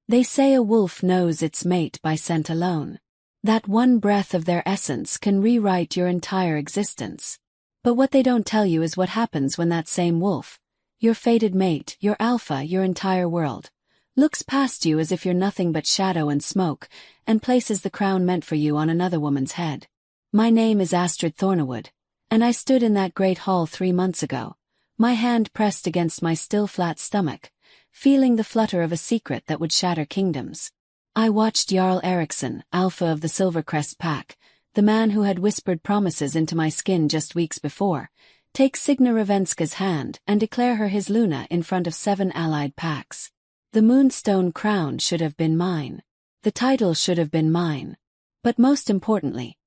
They say a wolf knows its mate by scent alone. That one breath of their essence can rewrite your entire existence. But what they don't tell you is what happens when that same wolf, your fated mate, your alpha, your entire world, looks past you as if you're nothing but shadow and smoke, and places the crown meant for you on another woman's head. My name is Astrid Thornawood, and I stood in that great hall 3 months ago, my hand pressed against my still flat stomach, feeling the flutter of a secret that would shatter kingdoms. I watched Jarl Eriksson, alpha of the Silvercrest pack, the man who had whispered promises into my skin just weeks before, take Signa Ravenska's hand and declare her his Luna in front of 7 allied packs. The Moonstone crown should have been mine. The title should have been mine. But most importantly,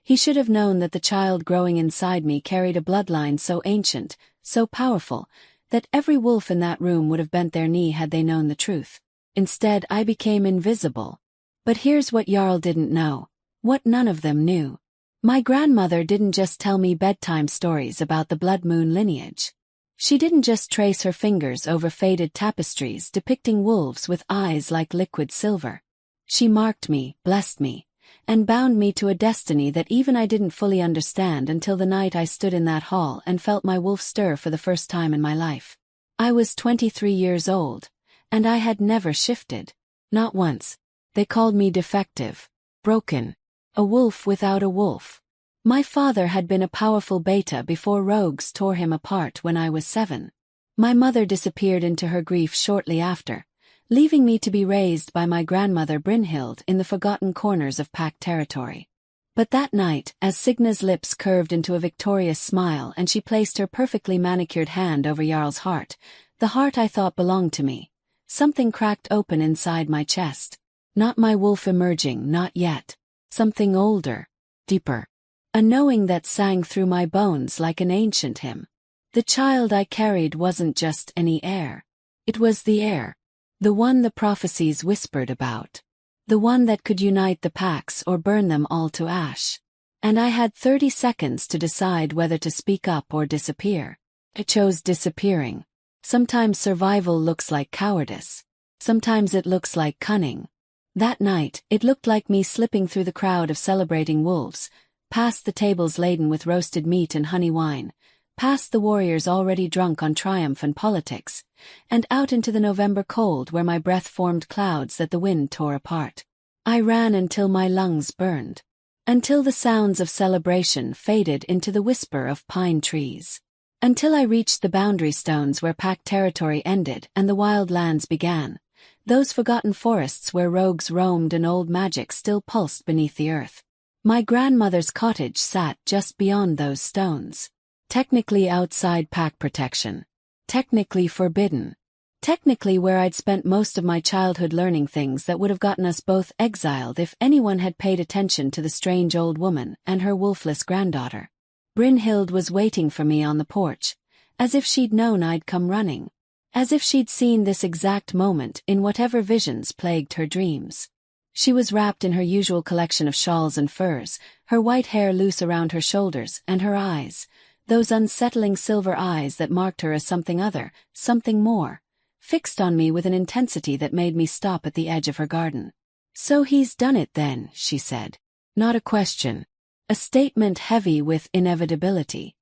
he should have known that the child growing inside me carried a bloodline so ancient, so powerful, that every wolf in that room would have bent their knee had they known the truth. Instead, I became invisible. But here's what Jarl didn't know, what none of them knew. My grandmother didn't just tell me bedtime stories about the Blood Moon lineage. She didn't just trace her fingers over faded tapestries depicting wolves with eyes like liquid silver. She marked me, blessed me, and bound me to a destiny that even I didn't fully understand until the night I stood in that hall and felt my wolf stir for the first time in my life. I was 23 years old, and I had never shifted. Not once. They called me defective, broken, a wolf without a wolf. My father had been a powerful beta before rogues tore him apart when I was 7. My mother disappeared into her grief shortly after, leaving me to be raised by my grandmother Brynhild in the forgotten corners of Pack territory. But that night, as Signa's lips curved into a victorious smile and she placed her perfectly manicured hand over Jarl's heart, the heart I thought belonged to me, something cracked open inside my chest. Not my wolf emerging, not yet. Something older, deeper. A knowing that sang through my bones like an ancient hymn. The child I carried wasn't just any heir. It was the heir. The one the prophecies whispered about. The one that could unite the packs or burn them all to ash. And I had 30 seconds to decide whether to speak up or disappear. I chose disappearing. Sometimes survival looks like cowardice. Sometimes it looks like cunning. That night, it looked like me slipping through the crowd of celebrating wolves, past the tables laden with roasted meat and honey wine, past the warriors already drunk on triumph and politics, and out into the November cold where my breath formed clouds that the wind tore apart. I ran until my lungs burned. Until the sounds of celebration faded into the whisper of pine trees. Until I reached the boundary stones where Pack territory ended and the wild lands began. Those forgotten forests where rogues roamed and old magic still pulsed beneath the earth. My grandmother's cottage sat just beyond those stones. Technically outside Pack protection. Technically forbidden. Technically where I'd spent most of my childhood learning things that would have gotten us both exiled if anyone had paid attention to the strange old woman and her wolfless granddaughter. Brynhild was waiting for me on the porch, as if she'd known I'd come running. As if she'd seen this exact moment in whatever visions plagued her dreams. She was wrapped in her usual collection of shawls and furs, her white hair loose around her shoulders, and her eyes, those unsettling silver eyes that marked her as something other, something more, fixed on me with an intensity that made me stop at the edge of her garden. "So he's done it then," she said. Not a question. A statement heavy with inevitability.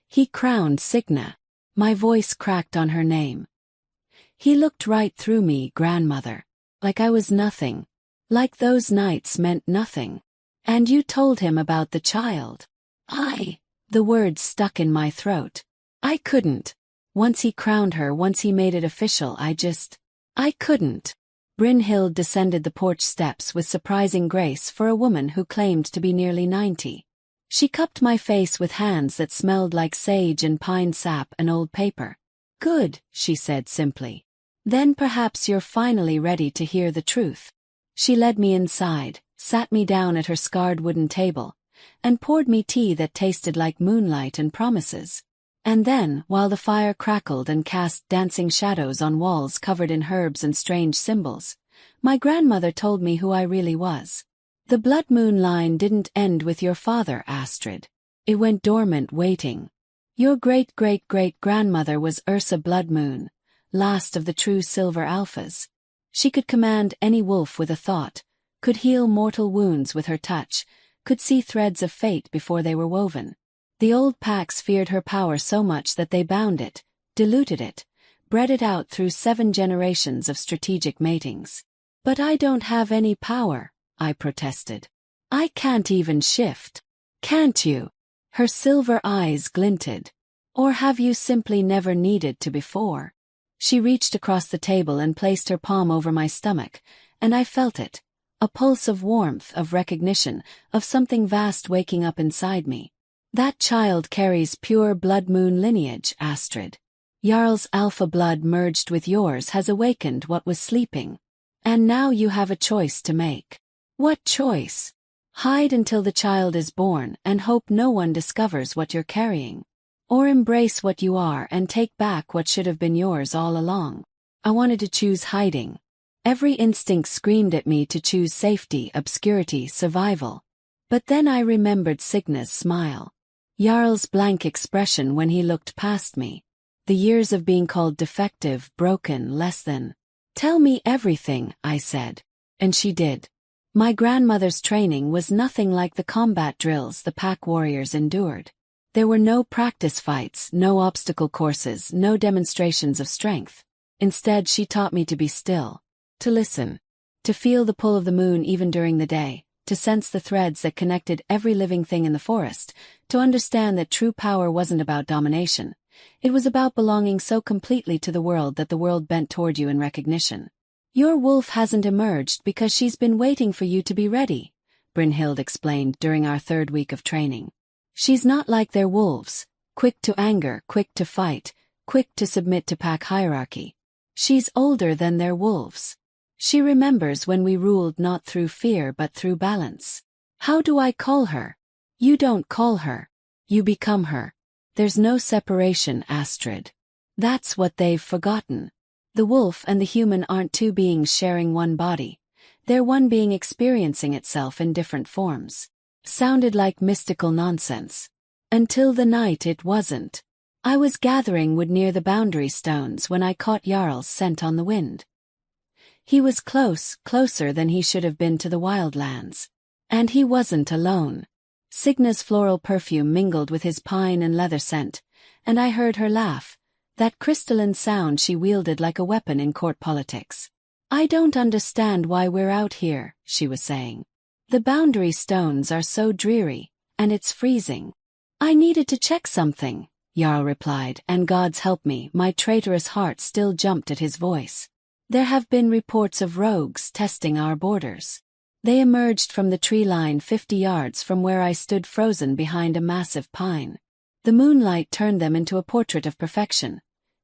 He crowned Signa. My voice cracked on her name. He looked right through me, grandmother. Like I was nothing. Like those nights meant nothing. "And you told him about the child?" The words stuck in my throat. I couldn't. Once he crowned her, once he made it official, I couldn't. Brynhild descended the porch steps with surprising grace for a woman who claimed to be nearly 90. She cupped my face with hands that smelled like sage and pine sap and old paper. "Good," she said simply. "Then perhaps you're finally ready to hear the truth." She led me inside, sat me down at her scarred wooden table, and poured me tea that tasted like moonlight and promises. And then, while the fire crackled and cast dancing shadows on walls covered in herbs and strange symbols, my grandmother told me who I really was. The blood moon line didn't end with your father, Astrid. It went dormant, waiting. Your great-great-great-grandmother was Ursa Bloodmoon, last of the true silver alphas. She could command any wolf with a thought, could heal mortal wounds with her touch, could see threads of fate before they were woven. The old packs feared her power so much that they bound it, diluted it, bred it out through 7 generations of strategic matings. But I don't have any power, I protested. I can't even shift. Can't you? Her silver eyes glinted. Or have you simply never needed to before? She reached across the table and placed her palm over my stomach, and I felt it. A pulse of warmth, of recognition, of something vast waking up inside me. That child carries pure blood moon lineage, Astrid. Jarl's alpha blood merged with yours has awakened what was sleeping. And now you have a choice to make. What choice? Hide until the child is born and hope no one discovers what you're carrying. Or embrace what you are and take back what should have been yours all along. I wanted to choose hiding. Every instinct screamed at me to choose safety, obscurity, survival. But then I remembered Signa's smile. Jarl's blank expression when he looked past me. The years of being called defective, broken, less than. Tell me everything, I said. And she did. My grandmother's training was nothing like the combat drills the pack warriors endured. There were no practice fights, no obstacle courses, no demonstrations of strength. Instead, she taught me to be still, to listen, to feel the pull of the moon even during the day, to sense the threads that connected every living thing in the forest, to understand that true power wasn't about domination. It was about belonging so completely to the world that the world bent toward you in recognition. Your wolf hasn't emerged because she's been waiting for you to be ready, Brynhild explained during our 3rd week of training. She's not like their wolves, quick to anger, quick to fight, quick to submit to pack hierarchy. She's older than their wolves. She remembers when we ruled not through fear but through balance. How do I call her? You don't call her. You become her. There's no separation, Astrid. That's what they've forgotten. The wolf and the human aren't 2 beings sharing one body. They're one being experiencing itself in different forms. Sounded like mystical nonsense. Until the night it wasn't. I was gathering wood near the boundary stones when I caught Jarl's scent on the wind. He was close, closer than he should have been to the wildlands. And he wasn't alone. Signa's floral perfume mingled with his pine and leather scent, and I heard her laugh, that crystalline sound she wielded like a weapon in court politics. I don't understand why we're out here, she was saying. The boundary stones are so dreary, and it's freezing. I needed to check something, Jarl replied, and God's help me, my traitorous heart still jumped at his voice. There have been reports of rogues testing our borders. They emerged from the tree line 50 yards from where I stood frozen behind a massive pine. The moonlight turned them into a portrait of perfection.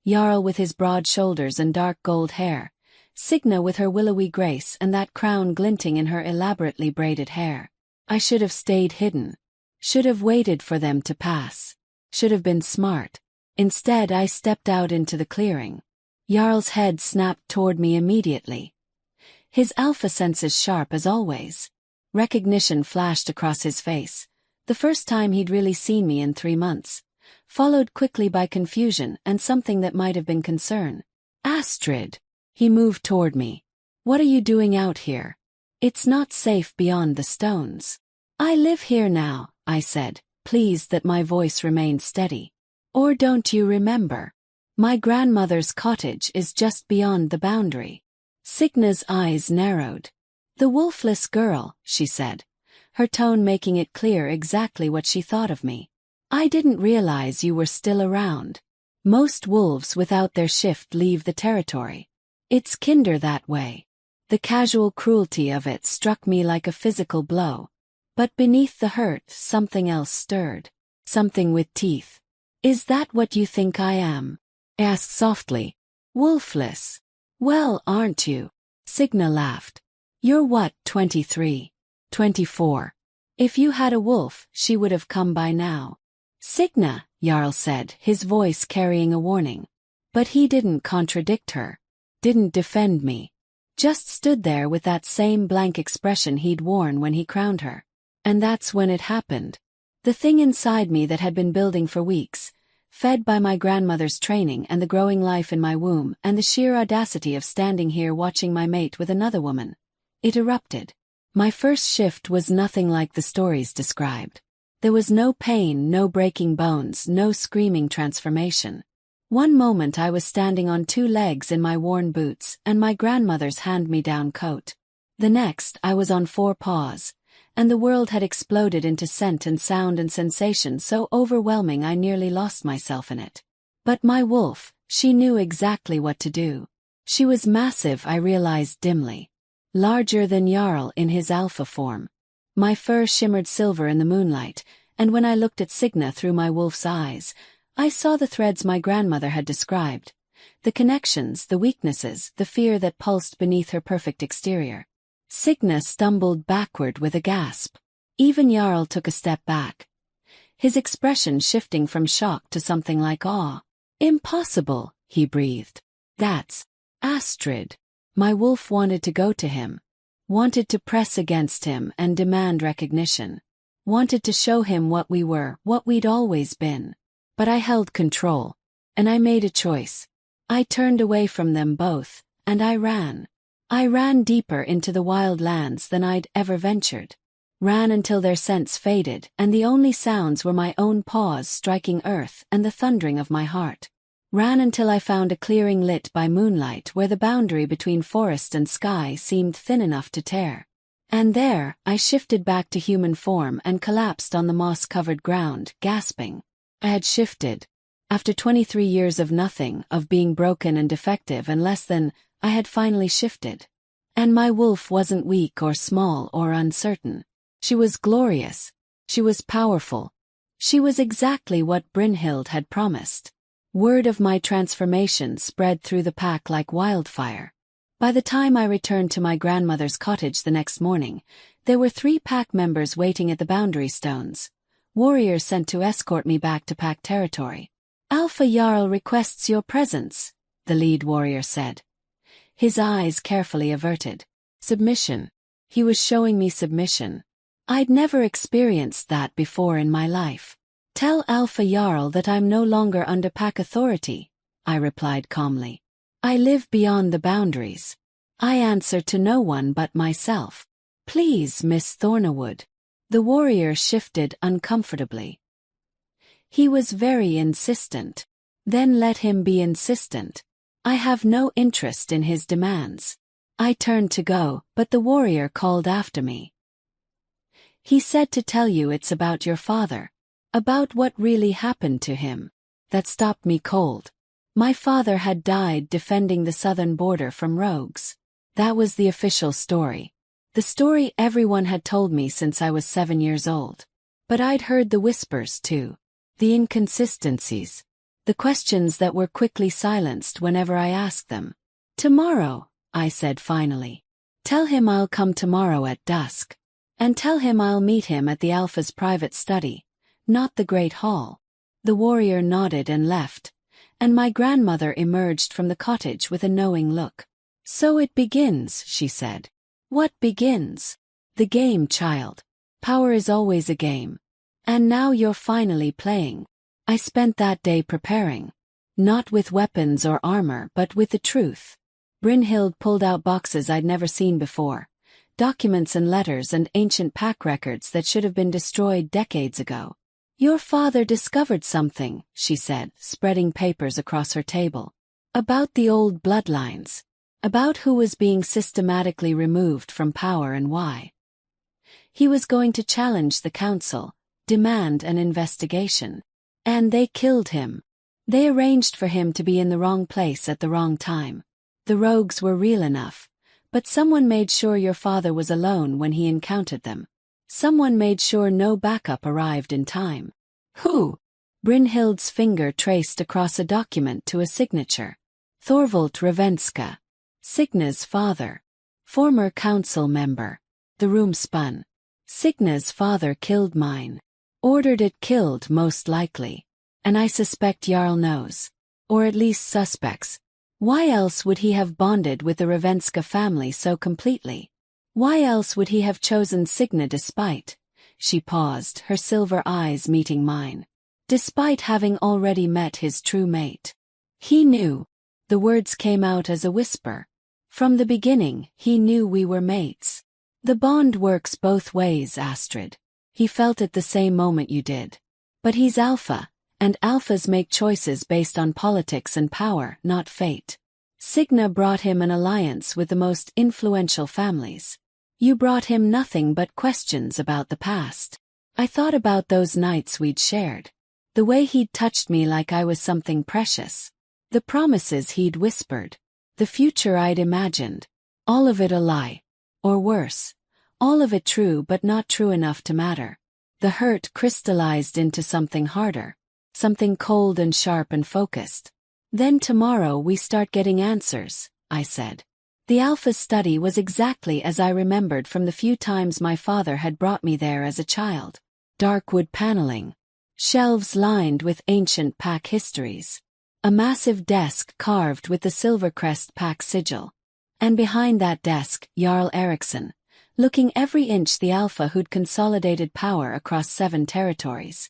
Jarl with his broad shoulders and dark gold hair, Signa with her willowy grace and that crown glinting in her elaborately braided hair. I should have stayed hidden. Should have waited for them to pass. Should have been smart. Instead, I stepped out into the clearing. Jarl's head snapped toward me immediately. His alpha senses sharp as always. Recognition flashed across his face. The first time he'd really seen me in 3 months. Followed quickly by confusion and something that might have been concern. Astrid. He moved toward me. What are you doing out here? It's not safe beyond the stones. I live here now, I said, pleased that my voice remained steady. Or don't you remember? My grandmother's cottage is just beyond the boundary. Signa's eyes narrowed. The wolfless girl, she said, her tone making it clear exactly what she thought of me. I didn't realize you were still around. Most wolves without their shift leave the territory. It's kinder that way. The casual cruelty of it struck me like a physical blow. But beneath the hurt, something else stirred. Something with teeth. Is that what you think I am? I asked softly. Wolfless. Well, aren't you? Signa laughed. You're what, 23? 24. If you had a wolf, she would have come by now. Signa, Jarl said, his voice carrying a warning. But he didn't contradict her. Didn't defend me. Just stood there with that same blank expression he'd worn when he crowned her. And that's when it happened. The thing inside me that had been building for weeks, fed by my grandmother's training and the growing life in my womb and the sheer audacity of standing here watching my mate with another woman. It erupted. My first shift was nothing like the stories described. There was no pain, no breaking bones, no screaming transformation. One moment I was standing on 2 legs in my worn boots and my grandmother's hand-me-down coat. The next I was on 4 paws, and the world had exploded into scent and sound and sensation so overwhelming I nearly lost myself in it. But my wolf, she knew exactly what to do. She was massive, I realized dimly. Larger than Jarl in his alpha form. My fur shimmered silver in the moonlight, and when I looked at Signa through my wolf's eyes, I saw the threads my grandmother had described. The connections, the weaknesses, the fear that pulsed beneath her perfect exterior. Signa stumbled backward with a gasp. Even Jarl took a step back. His expression shifting from shock to something like awe. "Impossible," he breathed. "That's Astrid." My wolf wanted to go to him. Wanted to press against him and demand recognition. Wanted to show him what we were, what we'd always been. But I held control. And I made a choice. I turned away from them both, and I ran. I ran deeper into the wild lands than I'd ever ventured. Ran until their scents faded, and the only sounds were my own paws striking earth and the thundering of my heart. Ran until I found a clearing lit by moonlight where the boundary between forest and sky seemed thin enough to tear. And there, I shifted back to human form and collapsed on the moss-covered ground, gasping. I had shifted. After 23 years of nothing, of being broken and defective and less than, I had finally shifted. And my wolf wasn't weak or small or uncertain. She was glorious. She was powerful. She was exactly what Brynhild had promised. Word of my transformation spread through the pack like wildfire. By the time I returned to my grandmother's cottage the next morning, there were 3 pack members waiting at the boundary stones. Warriors sent to escort me back to pack territory. "Alpha Jarl requests your presence," the lead warrior said. His eyes carefully averted. Submission. He was showing me submission. I'd never experienced that before in my life. "Tell Alpha Jarl that I'm no longer under pack authority," I replied calmly. "I live beyond the boundaries. I answer to no one but myself. Please, Miss Thornawood." The warrior shifted uncomfortably. He was very insistent. Then let him be insistent. I have no interest in his demands. I turned to go, but the warrior called after me. "He said to tell you it's about your father. About what really happened to him." That stopped me cold. My father had died defending the southern border from rogues. That was the official story. The story everyone had told me since I was 7 years old. But I'd heard the whispers too. The inconsistencies. The questions that were quickly silenced whenever I asked them. "Tomorrow," I said finally. "Tell him I'll come tomorrow at dusk. And tell him I'll meet him at the Alpha's private study, not the Great Hall." The warrior nodded and left, and my grandmother emerged from the cottage with a knowing look. "So it begins," she said. "What begins?" "The game, child. Power is always a game. And now you're finally playing." I spent that day preparing. Not with weapons or armor but with the truth. Brynhild pulled out boxes I'd never seen before. Documents and letters and ancient pack records that should have been destroyed decades ago. "Your father discovered something," she said, spreading papers across her table. "About the old bloodlines. About who was being systematically removed from power and why. He was going to challenge the council, demand an investigation. And they killed him. They arranged for him to be in the wrong place at the wrong time. The rogues were real enough, but someone made sure your father was alone when he encountered them. Someone made sure no backup arrived in time." "Who?" Brynhild's finger traced across a document to a signature. "Thorvald Ravenska. Signa's father. Former council member." The room spun. "Signa's father killed mine. Ordered it killed, most likely. And I suspect Jarl knows. Or at least suspects. Why else would he have bonded with the Ravenska family so completely? Why else would he have chosen Signa despite?" She paused, her silver eyes meeting mine. despite having already met his true mate. He knew. The words came out as a whisper. From the beginning, he knew we were mates. The bond works both ways, Astrid. He felt it the same moment you did. But he's alpha, and alphas make choices based on politics and power, not fate. Signa brought him an alliance with the most influential families. You brought him nothing but questions about the past. I thought about those nights we'd shared. The way he'd touched me like I was something precious. The promises he'd whispered. The future I'd imagined. All of it a lie. Or worse. All of it true but not true enough to matter. The hurt crystallized into something harder. Something cold and sharp and focused. Then tomorrow we start getting answers, I said. The Alpha study was exactly as I remembered from the few times my father had brought me there as a child. Dark wood paneling. Shelves lined with ancient pack histories. A massive desk carved with the Silvercrest pack sigil. And behind that desk, Jarl Eriksson, looking every inch the alpha who'd consolidated power across 7 territories.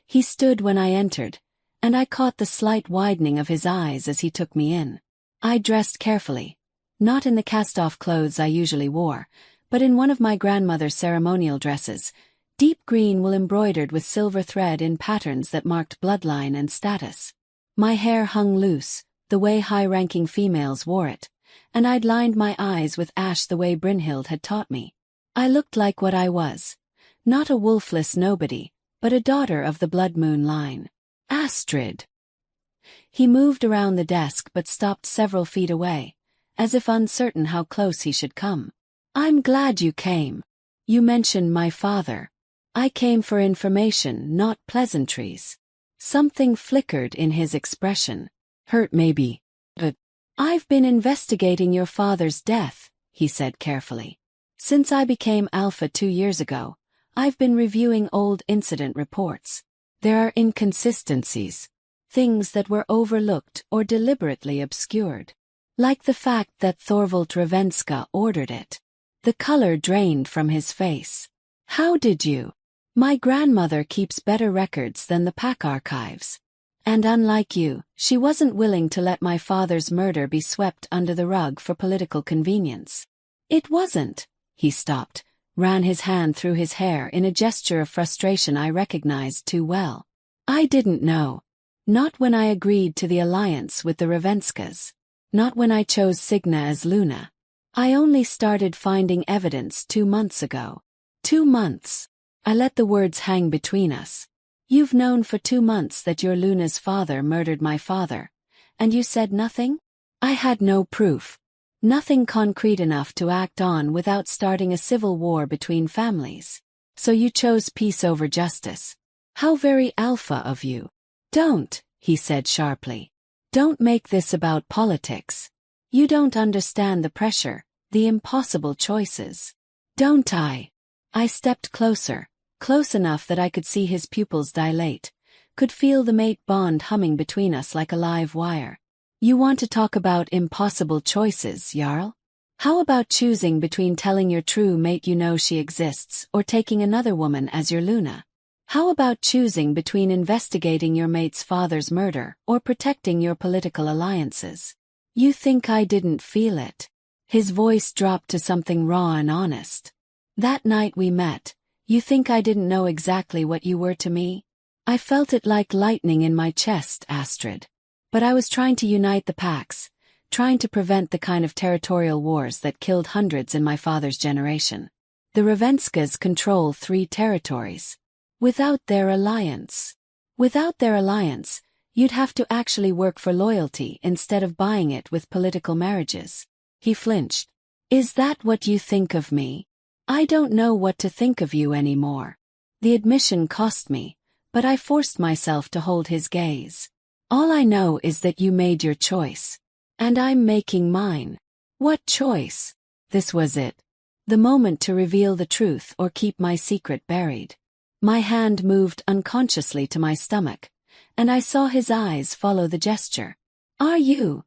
He stood when I entered, and I caught the slight widening of his eyes as he took me in. I dressed carefully, not in the cast-off clothes I usually wore, but in one of my grandmother's ceremonial dresses, deep green wool embroidered with silver thread in patterns that marked bloodline and status. My hair hung loose, the way high-ranking females wore it, and I'd lined my eyes with ash the way Brynhild had taught me. I looked like what I was. Not a wolfless nobody, but a daughter of the Blood Moon line. Astrid. He moved around the desk but stopped several feet away, as if uncertain how close he should come. I'm glad you came. You mentioned my father. I came for information, not pleasantries. Something flickered in his expression. Hurt maybe. But I've been investigating your father's death, he said carefully. Since I became Alpha 2 years ago, I've been reviewing old incident reports. There are inconsistencies. Things that were overlooked or deliberately obscured. Like the fact that Thorvald Ravenska ordered it. The color drained from his face. How did you? My grandmother keeps better records than the pack archives. And unlike you, she wasn't willing to let my father's murder be swept under the rug for political convenience. It wasn't. He stopped, ran his hand through his hair in a gesture of frustration I recognized too well. I didn't know. Not when I agreed to the alliance with the Ravenskas. Not when I chose Signa as Luna. I only started finding evidence 2 months ago. 2 months. I let the words hang between us. You've known for 2 months that your Luna's father murdered my father, and you said nothing? I had no proof. Nothing concrete enough to act on without starting a civil war between families. So you chose peace over justice. How very alpha of you. Don't, he said sharply. Don't make this about politics. You don't understand the pressure, the impossible choices. Don't I? I stepped closer. Close enough that I could see his pupils dilate, could feel the mate bond humming between us like a live wire. You want to talk about impossible choices, Jarl? How about choosing between telling your true mate you know she exists or taking another woman as your Luna? How about choosing between investigating your mate's father's murder or protecting your political alliances? You think I didn't feel it? His voice dropped to something raw and honest. That night we met. You think I didn't know exactly what you were to me? I felt it like lightning in my chest, Astrid. But I was trying to unite the packs, trying to prevent the kind of territorial wars that killed hundreds in my father's generation. The Ravenskas control 3 territories. Without their alliance, you'd have to actually work for loyalty instead of buying it with political marriages. He flinched. Is that what you think of me? I don't know what to think of you anymore. The admission cost me, but I forced myself to hold his gaze. All I know is that you made your choice. And I'm making mine. What choice? This was it. The moment to reveal the truth or keep my secret buried. My hand moved unconsciously to my stomach, and I saw his eyes follow the gesture. Are you?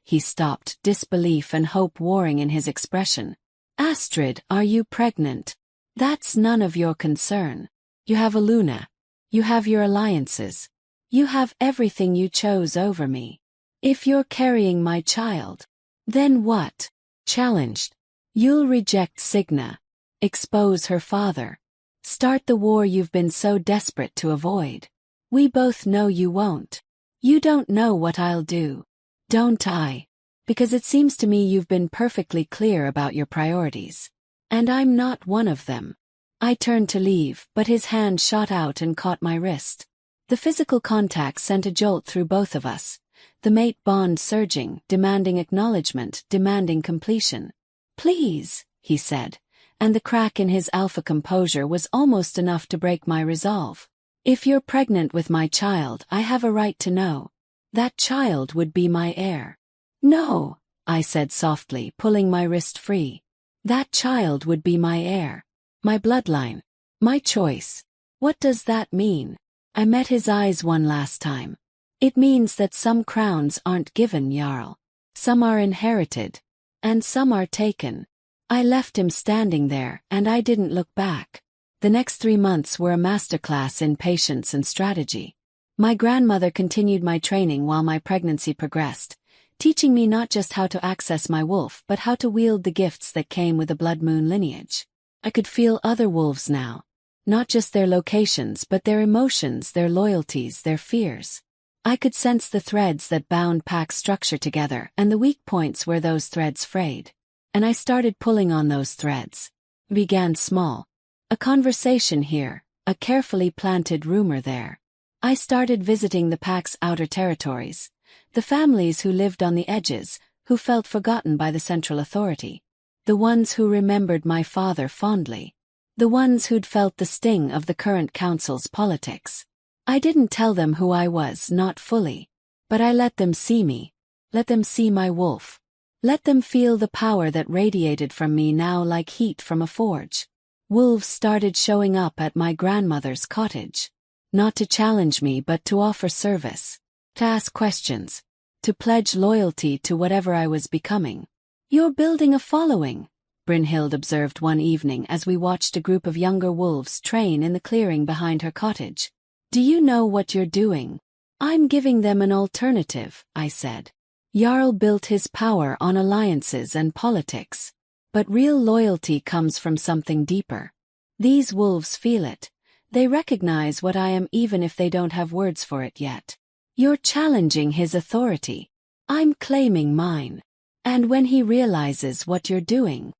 He stopped, disbelief and hope warring in his expression. Astrid, are you pregnant? That's none of your concern. You have a Luna. You have your alliances. You have everything you chose over me. If you're carrying my child, then what? Challenged. You'll reject Signa. Expose her father. Start the war you've been so desperate to avoid. We both know you won't. You don't know what I'll do. Don't I? Because it seems to me you've been perfectly clear about your priorities. And I'm not one of them. I turned to leave, but his hand shot out and caught my wrist. The physical contact sent a jolt through both of us, the mate bond surging, demanding acknowledgement, demanding completion. Please, he said, and the crack in his alpha composure was almost enough to break my resolve. If you're pregnant with my child, I have a right to know. That child would be my heir. No, I said softly, pulling my wrist free. That child would be my heir. My bloodline. My choice. What does that mean? I met his eyes one last time. It means that some crowns aren't given, Jarl. Some are inherited. And some are taken. I left him standing there, and I didn't look back. The next 3 months were a masterclass in patience and strategy. My grandmother continued my training while my pregnancy progressed, teaching me not just how to access my wolf but how to wield the gifts that came with the blood moon lineage. I could feel other wolves now. Not just their locations but their emotions, their loyalties, their fears. I could sense the threads that bound pack structure together and the weak points where those threads frayed. And I started pulling on those threads. Began small. A conversation here, a carefully planted rumor there. I started visiting the pack's outer territories, the families who lived on the edges, who felt forgotten by the central authority. The ones who remembered my father fondly. The ones who'd felt the sting of the current council's politics. I didn't tell them who I was, not fully. But I let them see me. Let them see my wolf. Let them feel the power that radiated from me now like heat from a forge. Wolves started showing up at my grandmother's cottage. Not to challenge me but to offer service. To ask questions. To pledge loyalty to whatever I was becoming. You're building a following, Brynhild observed one evening as we watched a group of younger wolves train in the clearing behind her cottage. Do you know what you're doing? I'm giving them an alternative, I said. Jarl built his power on alliances and politics. But real loyalty comes from something deeper. These wolves feel it. They recognize what I am even if they don't have words for it yet. You're challenging his authority. I'm claiming mine. And when he realizes what you're doing,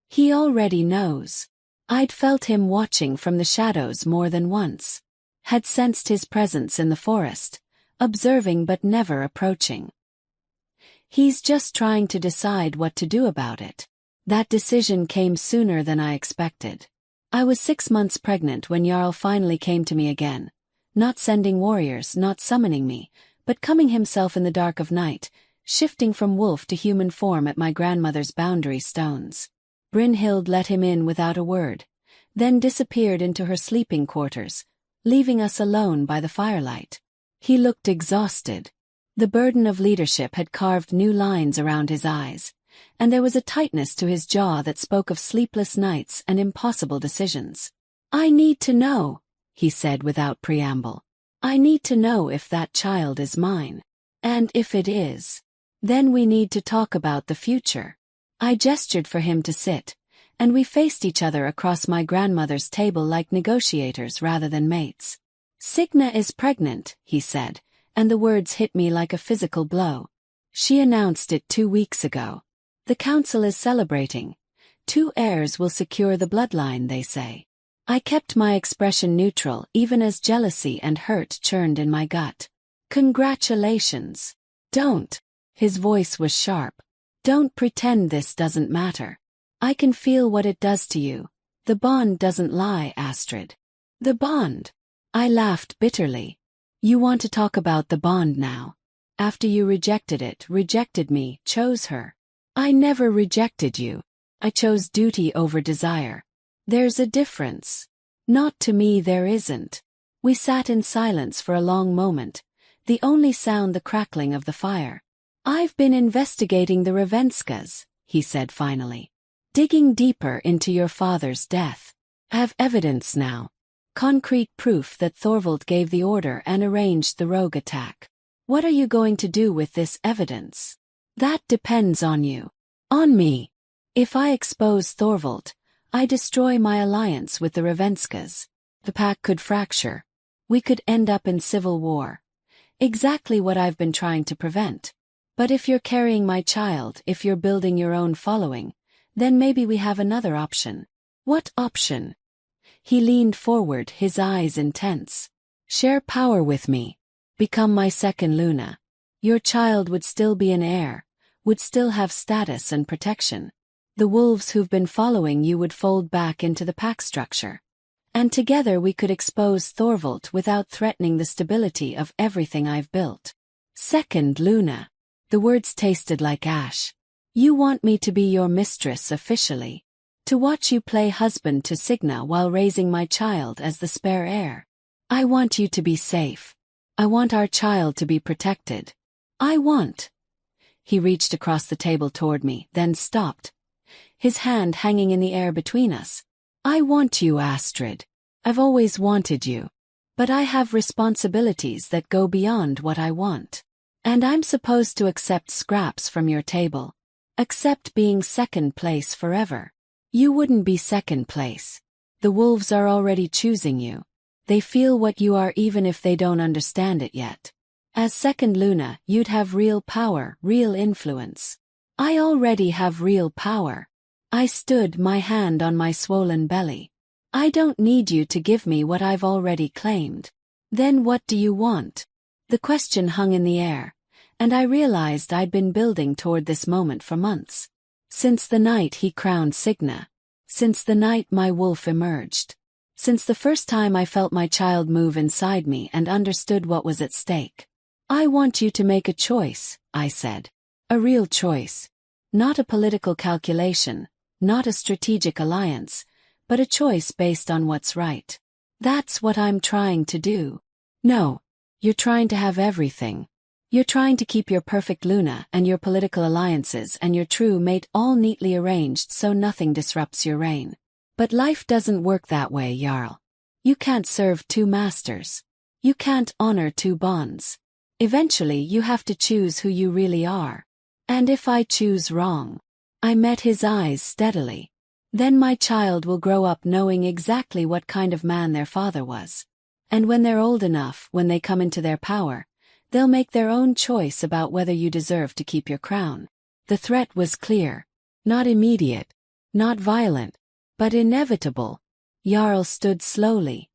he already knows. I'd felt him watching from the shadows more than once. Had sensed his presence in the forest, observing but never approaching. He's just trying to decide what to do about it. That decision came sooner than I expected. I was 6 months pregnant when Jarl finally came to me again. Not sending warriors, not summoning me, but coming himself in the dark of night, shifting from wolf to human form at my grandmother's boundary stones. Brynhild let him in without a word, then disappeared into her sleeping quarters, leaving us alone by the firelight. He looked exhausted. The burden of leadership had carved new lines around his eyes, and there was a tightness to his jaw that spoke of sleepless nights and impossible decisions. I need to know, he said without preamble. I need to know if that child is mine. And if it is, then we need to talk about the future. I gestured for him to sit, and we faced each other across my grandmother's table like negotiators rather than mates. Signa is pregnant, he said, and the words hit me like a physical blow. She announced it 2 weeks ago. The council is celebrating. 2 heirs will secure the bloodline, they say. I kept my expression neutral even as jealousy and hurt churned in my gut. Congratulations. Don't. His voice was sharp. Don't pretend this doesn't matter. I can feel what it does to you. The bond doesn't lie, Astrid. The bond. I laughed bitterly. You want to talk about the bond now? After you rejected me, chose her. I never rejected you. I chose duty over desire. There's a difference. Not to me, there isn't. We sat in silence for a long moment, the only sound the crackling of the fire. I've been investigating the Ravenskas, he said finally. Digging deeper into your father's death. I have evidence now. Concrete proof that Thorvald gave the order and arranged the rogue attack. What are you going to do with this evidence? That depends on you. On me. If I expose Thorvald, I destroy my alliance with the Ravenskas. The pack could fracture. We could end up in civil war. Exactly what I've been trying to prevent. But if you're carrying my child, if you're building your own following, then maybe we have another option. What option? He leaned forward, his eyes intense. Share power with me. Become my second Luna. Your child would still be an heir, would still have status and protection. The wolves who've been following you would fold back into the pack structure. And together we could expose Thorvald without threatening the stability of everything I've built. Second Luna. The words tasted like ash. You want me to be your mistress officially. To watch you play husband to Signa while raising my child as the spare heir. I want you to be safe. I want our child to be protected. I want. He reached across the table toward me, then stopped. His hand hanging in the air between us. I want you, Astrid. I've always wanted you. But I have responsibilities that go beyond what I want. And I'm supposed to accept scraps from your table. Accept being second place forever. You wouldn't be second place. The wolves are already choosing you. They feel what you are even if they don't understand it yet. As second Luna, you'd have real power, real influence. I already have real power. I stood, my hand on my swollen belly. I don't need you to give me what I've already claimed. Then what do you want? The question hung in the air, and I realized I'd been building toward this moment for months. Since the night he crowned Signa. Since the night my wolf emerged. Since the first time I felt my child move inside me and understood what was at stake. I want you to make a choice, I said. A real choice. Not a political calculation, not a strategic alliance, but a choice based on what's right. That's what I'm trying to do. No, you're trying to have everything. You're trying to keep your perfect Luna and your political alliances and your true mate all neatly arranged so nothing disrupts your reign. But life doesn't work that way, Jarl. You can't serve two masters. You can't honor two bonds. Eventually you have to choose who you really are. And if I choose wrong, I met his eyes steadily. Then my child will grow up knowing exactly what kind of man their father was. And when they're old enough, when they come into their power, they'll make their own choice about whether you deserve to keep your crown. The threat was clear. Not immediate. Not violent. But inevitable. Jarl stood slowly.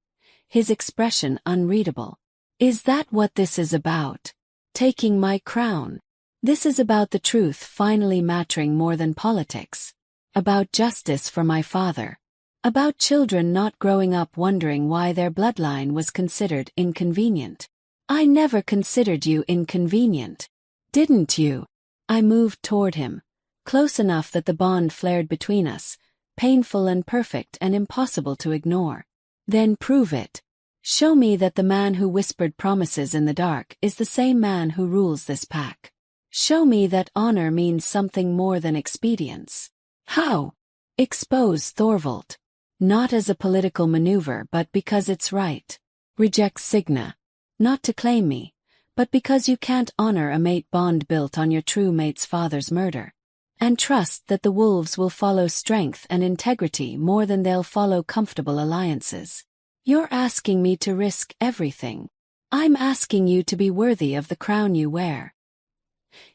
His expression unreadable. Is that what this is about? Taking my crown? This is about the truth finally mattering more than politics. About justice for my father. About children not growing up wondering why their bloodline was considered inconvenient. I never considered you inconvenient. Didn't you? I moved toward him, close enough that the bond flared between us, painful and perfect and impossible to ignore. Then prove it. Show me that the man who whispered promises in the dark is the same man who rules this pack. Show me that honor means something more than expedience. How? Expose Thorvald. Not as a political maneuver but because it's right. Reject Signa. Not to claim me, but because you can't honor a mate bond built on your true mate's father's murder. And trust that the wolves will follow strength and integrity more than they'll follow comfortable alliances. You're asking me to risk everything. I'm asking you to be worthy of the crown you wear.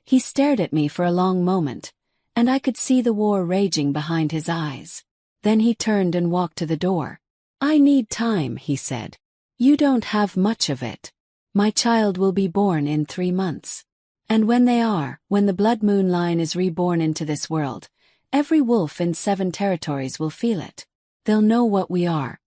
He stared at me for a long moment, and I could see the war raging behind his eyes. Then he turned and walked to the door. I need time, he said. You don't have much of it. My child will be born in 3 months. And when the blood moon line is reborn into this world, every wolf in 7 territories will feel it. They'll know what we are.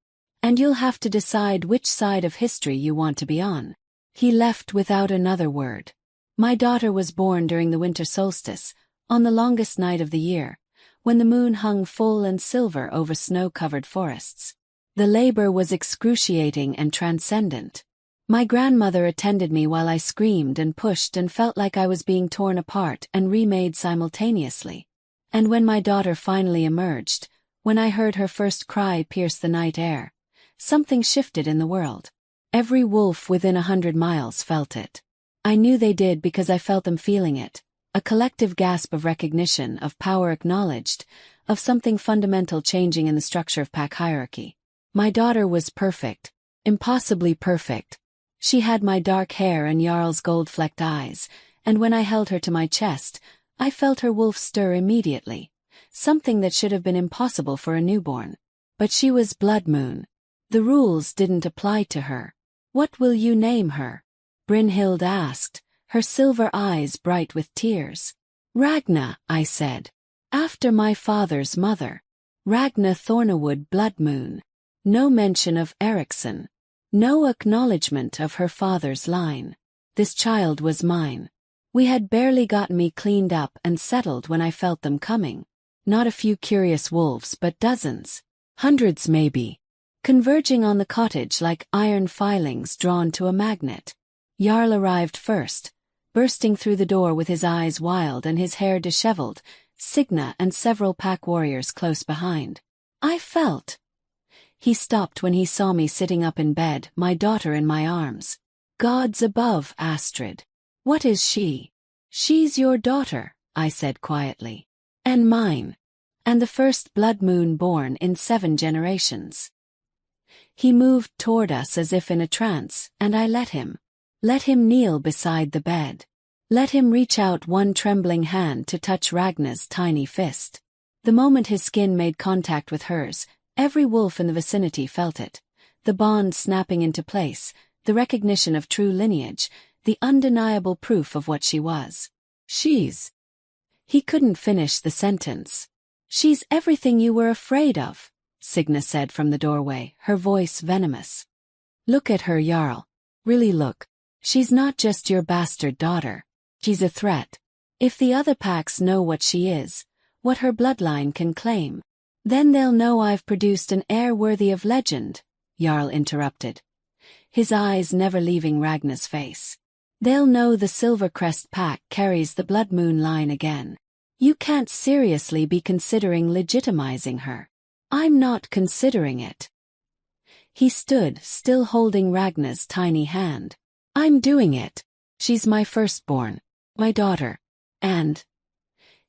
And you'll have to decide which side of history you want to be on. He left without another word. My daughter was born during the winter solstice, on the longest night of the year, when the moon hung full and silver over snow-covered forests. The labor was excruciating and transcendent. My grandmother attended me while I screamed and pushed and felt like I was being torn apart and remade simultaneously. And when my daughter finally emerged, when I heard her first cry pierce the night air, Something shifted in the world. Every wolf within 100 miles felt it. I knew they did because I felt them feeling it. A collective gasp of recognition, of power acknowledged, of something fundamental changing in the structure of pack hierarchy. My daughter was perfect. Impossibly perfect. She had my dark hair and Jarl's gold-flecked eyes, and when I held her to my chest, I felt her wolf stir immediately. Something that should have been impossible for a newborn. But she was Blood Moon. The rules didn't apply to her. What will you name her? Brynhild asked, her silver eyes bright with tears. Ragna, I said. After my father's mother. Ragna Thornawood Blood Moon. No mention of Eriksson. No acknowledgement of her father's line. This child was mine. We had barely gotten me cleaned up and settled when I felt them coming. Not a few curious wolves, but dozens. Hundreds maybe. Converging on the cottage like iron filings drawn to a magnet. Jarl arrived first, bursting through the door with his eyes wild and his hair disheveled, Signa and several pack warriors close behind. I felt. He stopped when he saw me sitting up in bed, my daughter in my arms. Gods above, Astrid. What is she? She's your daughter, I said quietly. And mine. And the first blood moon born in 7 generations. He moved toward us as if in a trance, and I let him. Let him kneel beside the bed. Let him reach out one trembling hand to touch Ragna's tiny fist. The moment his skin made contact with hers, every wolf in the vicinity felt it. The bond snapping into place, the recognition of true lineage, the undeniable proof of what she was. She's. He couldn't finish the sentence. She's everything you were afraid of, Signa said from the doorway, her voice venomous. Look at her, Jarl. Really look. She's not just your bastard daughter. She's a threat. If the other packs know what she is, what her bloodline can claim, then they'll know I've produced an heir worthy of legend, Jarl interrupted, his eyes never leaving Ragna's face. They'll know the Silvercrest pack carries the Blood Moon line again. You can't seriously be considering legitimizing her. I'm not considering it. He stood, still holding Ragna's tiny hand. I'm doing it. She's my firstborn, my daughter, and...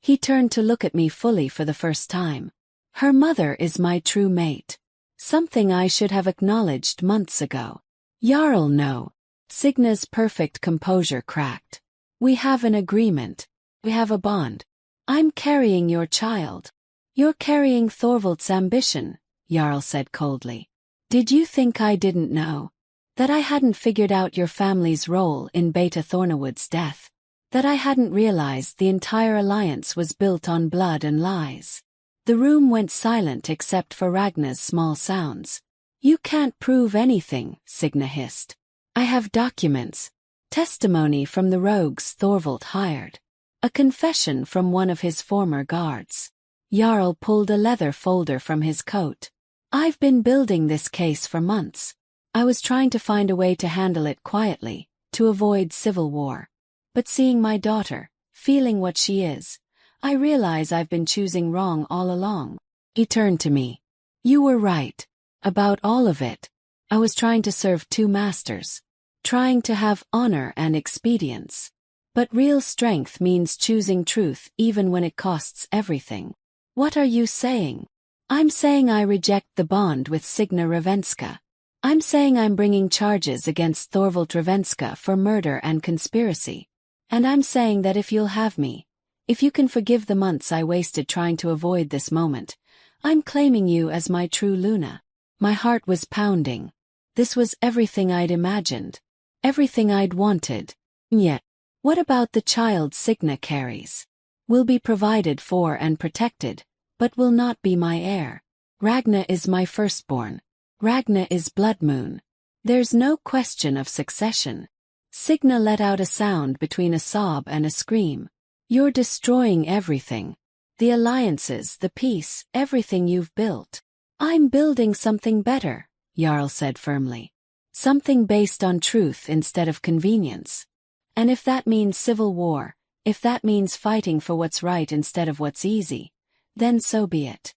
He turned to look at me fully for the first time. Her mother is my true mate. Something I should have acknowledged months ago. Jarl, no. Signa's perfect composure cracked. We have an agreement. We have a bond. I'm carrying your child. You're carrying Thorvald's ambition, Jarl said coldly. Did you think I didn't know? That I hadn't figured out your family's role in Beta Thornawood's death? That I hadn't realized the entire alliance was built on blood and lies? The room went silent except for Ragna's small sounds. You can't prove anything, Signa hissed. I have documents. Testimony from the rogues Thorvald hired. A confession from one of his former guards. Jarl pulled a leather folder from his coat. I've been building this case for months. I was trying to find a way to handle it quietly, to avoid civil war. But seeing my daughter, feeling what she is, I realize I've been choosing wrong all along. He turned to me. You were right. About all of it. I was trying to serve 2 masters. Trying to have honor and expedience. But real strength means choosing truth even when it costs everything. What are you saying? I'm saying I reject the bond with Signa Ravenska. I'm saying I'm bringing charges against Thorvald Ravenska for murder and conspiracy. And I'm saying that if you'll have me, if you can forgive the months I wasted trying to avoid this moment, I'm claiming you as my true Luna. My heart was pounding. This was everything I'd imagined. Everything I'd wanted. Yet, what about the child Signa carries? Will be provided for and protected, but will not be my heir. Ragna is my firstborn. Ragna is Blood Moon. There's no question of succession. Signa let out a sound between a sob and a scream. You're destroying everything. The alliances, the peace, everything you've built. I'm building something better, Jarl said firmly. Something based on truth instead of convenience. And if that means civil war, if that means fighting for what's right instead of what's easy, then so be it.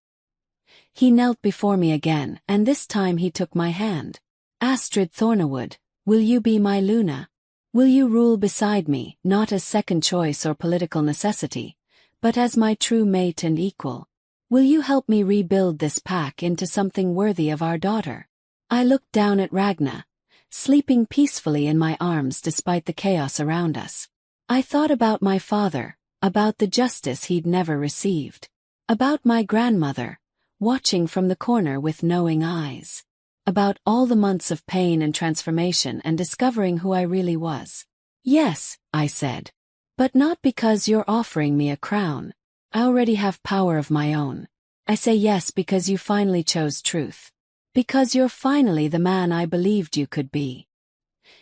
He knelt before me again, and this time he took my hand. Astrid Thornawood, will you be my Luna? Will you rule beside me, not as second choice or political necessity, but as my true mate and equal? Will you help me rebuild this pack into something worthy of our daughter? I looked down at Ragna, sleeping peacefully in my arms despite the chaos around us. I thought about my father, about the justice he'd never received, about my grandmother, watching from the corner with knowing eyes, about all the months of pain and transformation and discovering who I really was. Yes, I said. But not because you're offering me a crown. I already have power of my own. I say yes because you finally chose truth. Because you're finally the man I believed you could be.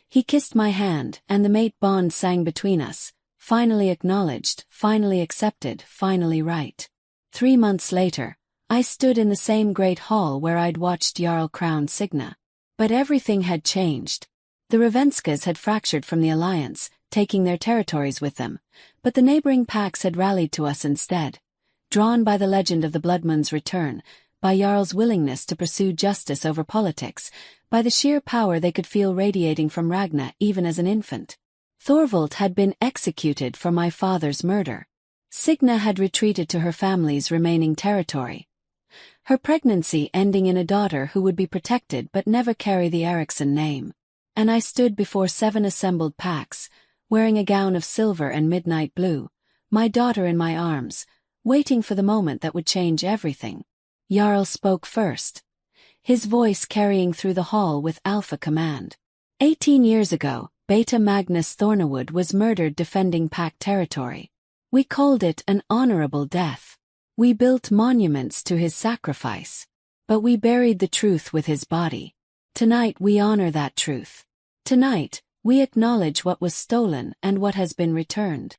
He kissed my hand, and the mate bond sang between us, finally acknowledged, finally accepted, finally right. 3 months later, I stood in the same great hall where I'd watched Jarl crown Signa. But everything had changed. The Ravenskas had fractured from the alliance, taking their territories with them, but the neighboring packs had rallied to us instead. Drawn by the legend of the Blood Moon's return, by Jarl's willingness to pursue justice over politics, by the sheer power they could feel radiating from Ragna even as an infant. Thorvald had been executed for my father's murder. Signa had retreated to her family's remaining territory. Her pregnancy ending in a daughter who would be protected but never carry the Eriksson name. And I stood before 7 assembled packs, wearing a gown of silver and midnight blue, my daughter in my arms, waiting for the moment that would change everything. Jarl spoke first, his voice carrying through the hall with alpha command. 18 years ago, Beta Magnus Thornawood was murdered defending pack territory. We called it an honorable death. We built monuments to his sacrifice. But we buried the truth with his body. Tonight we honor that truth. Tonight, we acknowledge what was stolen and what has been returned.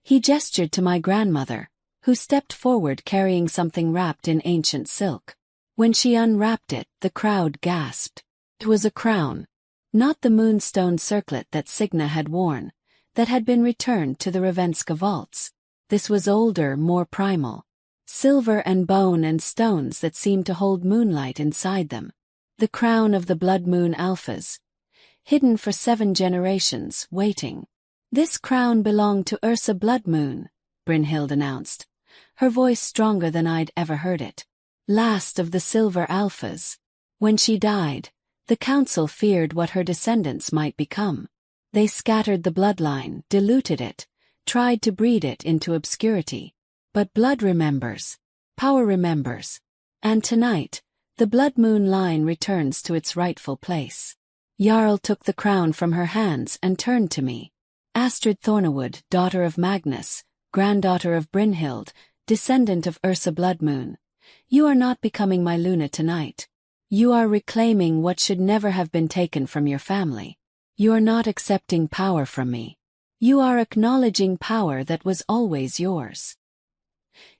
He gestured to my grandmother, who stepped forward carrying something wrapped in ancient silk. When she unwrapped it, the crowd gasped. It was a crown. Not the moonstone circlet that Signa had worn, that had been returned to the Ravenska vaults. This was older, more primal. Silver and bone and stones that seemed to hold moonlight inside them. The crown of the Blood Moon Alphas. Hidden for 7 generations, waiting. This crown belonged to Ursa Bloodmoon, Brynhild announced, her voice stronger than I'd ever heard it. Last of the Silver Alphas. When she died, the council feared what her descendants might become. They scattered the bloodline, diluted it, tried to breed it into obscurity. But blood remembers. Power remembers. And tonight, the Blood Moon line returns to its rightful place. Jarl took the crown from her hands and turned to me. Astrid Thornawood, daughter of Magnus, granddaughter of Brynhild, descendant of Ursa Bloodmoon. You are not becoming my Luna tonight. You are reclaiming what should never have been taken from your family. You are not accepting power from me. You are acknowledging power that was always yours.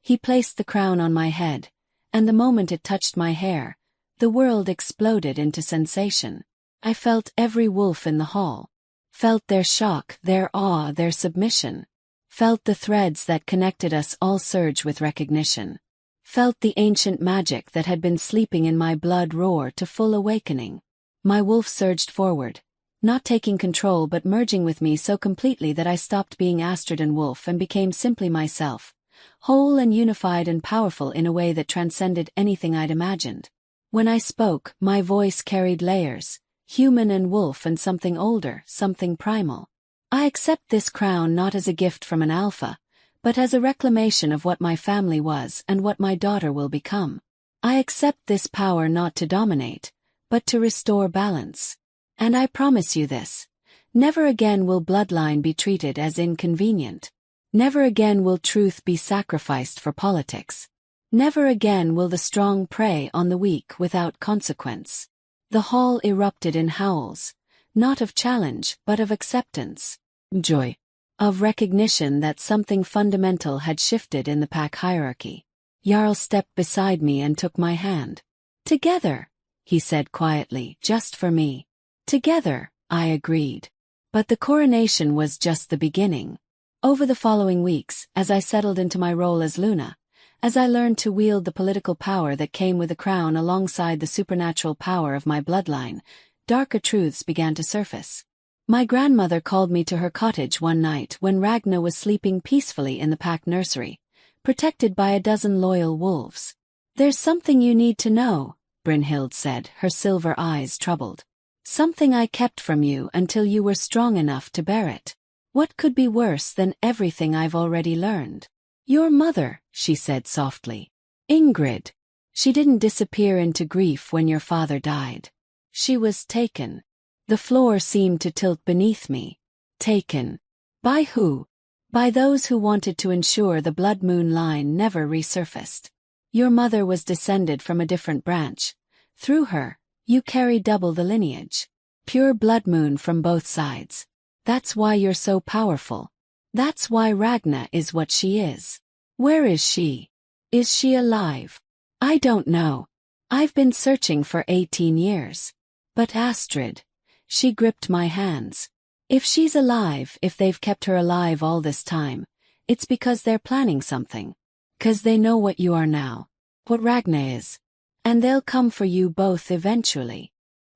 He placed the crown on my head, and the moment it touched my hair, the world exploded into sensation. I felt every wolf in the hall. Felt their shock, their awe, their submission. Felt the threads that connected us all surge with recognition. Felt the ancient magic that had been sleeping in my blood roar to full awakening. My wolf surged forward, not taking control but merging with me so completely that I stopped being Astrid and Wolf and became simply myself, whole and unified and powerful in a way that transcended anything I'd imagined. When I spoke, my voice carried layers, human and wolf and something older, something primal. I accept this crown not as a gift from an alpha, but as a reclamation of what my family was and what my daughter will become. I accept this power not to dominate, but to restore balance. And I promise you this: never again will bloodline be treated as inconvenient. Never again will truth be sacrificed for politics. Never again will the strong prey on the weak without consequence. The hall erupted in howls, not of challenge but of acceptance, joy, of recognition that something fundamental had shifted in the pack hierarchy. Jarl stepped beside me and took my hand. "Together," he said quietly, "just for me." "Together," I agreed. But the coronation was just the beginning. Over the following weeks, as I settled into my role as Luna, As I learned to wield the political power that came with the crown alongside the supernatural power of my bloodline, darker truths began to surface. My grandmother called me to her cottage one night when Ragna was sleeping peacefully in the pack nursery, protected by a dozen loyal wolves. "There's something you need to know," Brynhild said, her silver eyes troubled. "Something I kept from you until you were strong enough to bear it. What could be worse than everything I've already learned?" "Your mother," she said softly. "Ingrid. She didn't disappear into grief when your father died. She was taken." The floor seemed to tilt beneath me. Taken. By who? By those who wanted to ensure the blood moon line never resurfaced. Your mother was descended from a different branch. Through her, you carry double the lineage. Pure blood moon from both sides. That's why you're so powerful. That's why Ragna is what she is. Where is she? Is she alive? I don't know. I've been searching for 18 years. But Astrid. She gripped my hands. If she's alive, if they've kept her alive all this time, it's because they're planning something. 'Cause they know what you are now. What Ragna is. And they'll come for you both eventually.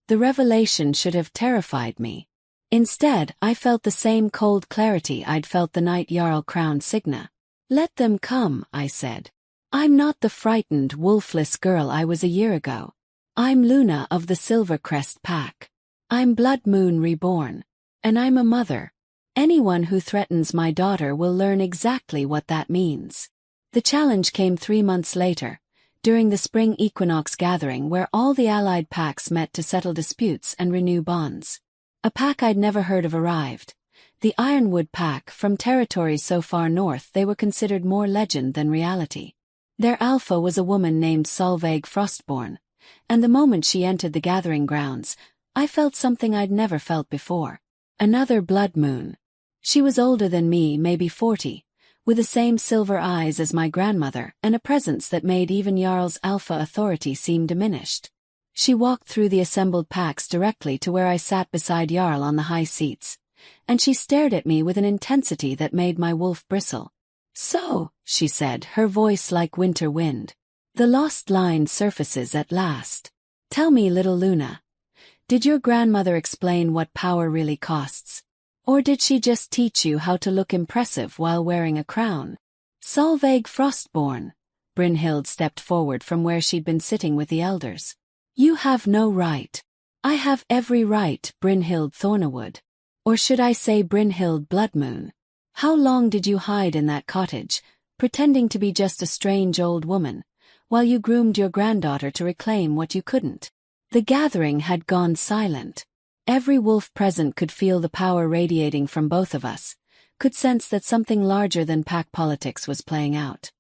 The revelation should have terrified me. Instead, I felt the same cold clarity I'd felt the night Jarl crowned Signa. "Let them come," I said. "I'm not the frightened, wolfless girl I was a year ago. I'm Luna of the Silvercrest Pack. I'm Blood Moon reborn. And I'm a mother. Anyone who threatens my daughter will learn exactly what that means." The challenge came 3 months later, during the spring equinox gathering where all the allied packs met to settle disputes and renew bonds. A pack I'd never heard of arrived. The Ironwood Pack, from territories so far north they were considered more legend than reality. Their alpha was a woman named Solveig Frostborn, and the moment she entered the gathering grounds, I felt something I'd never felt before. Another blood moon. She was older than me, maybe 40, with the same silver eyes as my grandmother and a presence that made even Jarl's alpha authority seem diminished. She walked through the assembled packs directly to where I sat beside Jarl on the high seats, and she stared at me with an intensity that made my wolf bristle. "So," she said, her voice like winter wind. "The lost line surfaces at last. Tell me, little Luna, did your grandmother explain what power really costs? Or did she just teach you how to look impressive while wearing a crown?" "Solveig Frostborn." Brynhild stepped forward from where she'd been sitting with the elders. "You have no right." "I have every right, Brynhild Thornawood. Or should I say Brynhild Bloodmoon. How long did you hide in that cottage, pretending to be just a strange old woman, while you groomed your granddaughter to reclaim what you couldn't?" The gathering had gone silent. Every wolf present could feel the power radiating from both of us, could sense that something larger than pack politics was playing out.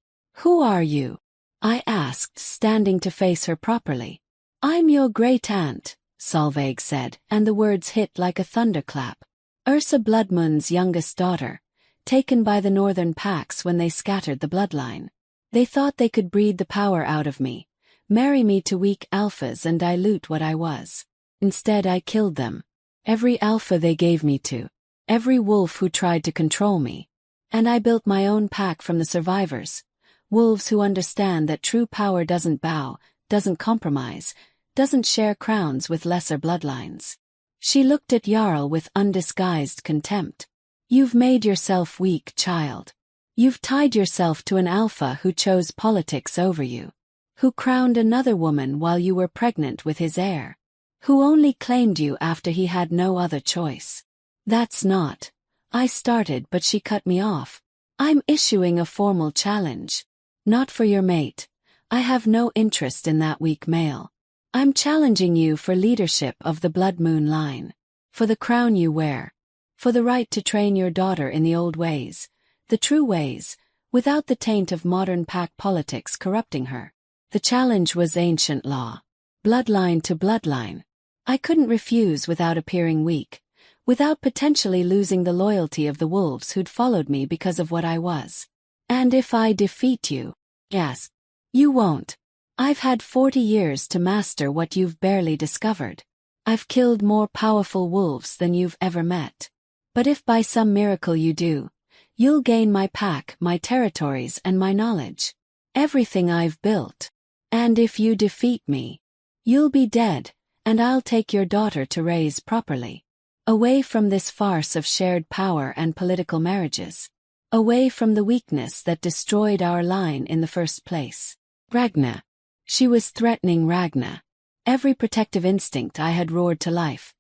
"Who are you?" I asked, standing to face her properly. "I'm your great-aunt," Solveig said, and the words hit like a thunderclap. "Ursa Bloodmoon's youngest daughter, taken by the northern packs when they scattered the bloodline. They thought they could breed the power out of me, marry me to weak alphas and dilute what I was. Instead I killed them. Every alpha they gave me to. Every wolf who tried to control me. And I built my own pack from the survivors. Wolves who understand that true power doesn't bow, doesn't compromise, doesn't share crowns with lesser bloodlines." She looked at Jarl with undisguised contempt. "You've made yourself weak, child. You've tied yourself to an alpha who chose politics over you. Who crowned another woman while you were pregnant with his heir. Who only claimed you after he had no other choice." "That's not." I started, but she cut me off. "I'm issuing a formal challenge. Not for your mate. I have no interest in that weak male. I'm challenging you for leadership of the Blood Moon line. For the crown you wear. For the right to train your daughter in the old ways, the true ways, without the taint of modern pack politics corrupting her." The challenge was ancient law. Bloodline to bloodline. I couldn't refuse without appearing weak, without potentially losing the loyalty of the wolves who'd followed me because of what I was. "And if I defeat you?" "Yes. You won't. I've had 40 years to master what you've barely discovered. I've killed more powerful wolves than you've ever met. But if by some miracle you do, you'll gain my pack, my territories and my knowledge. Everything I've built. And if you defeat me, you'll be dead, and I'll take your daughter to raise properly. Away from this farce of shared power and political marriages. Away from the weakness that destroyed our line in the first place. Ragna. She was threatening Ragna. Every protective instinct I had roared to life,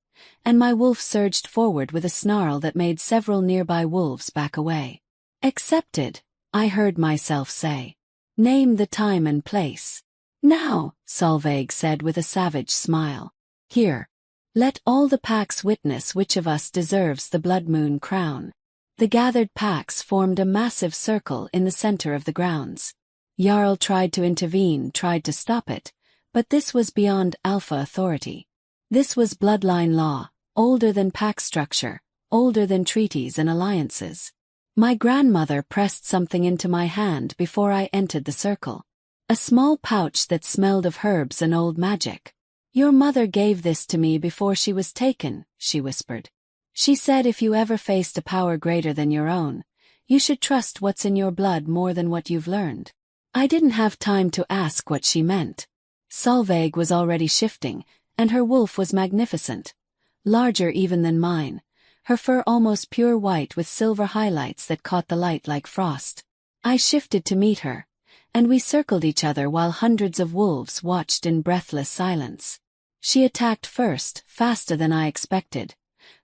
and my wolf surged forward with a snarl that made several nearby wolves back away. Accepted, I heard myself say. Name the time and place. Now, Solveig said with a savage smile. Here. Let all the packs witness which of us deserves the blood moon crown. The gathered packs formed a massive circle in the center of the grounds. Jarl tried to intervene, tried to stop it, but this was beyond alpha authority. This was bloodline law, older than pack structure, older than treaties and alliances. My grandmother pressed something into my hand before I entered the circle. A small pouch that smelled of herbs and old magic. Your mother gave this to me before she was taken, she whispered. She said if you ever faced a power greater than your own, you should trust what's in your blood more than what you've learned. I didn't have time to ask what she meant. Solveig was already shifting, and her wolf was magnificent. Larger even than mine, her fur almost pure white with silver highlights that caught the light like frost. I shifted to meet her, and we circled each other while hundreds of wolves watched in breathless silence. She attacked first, faster than I expected,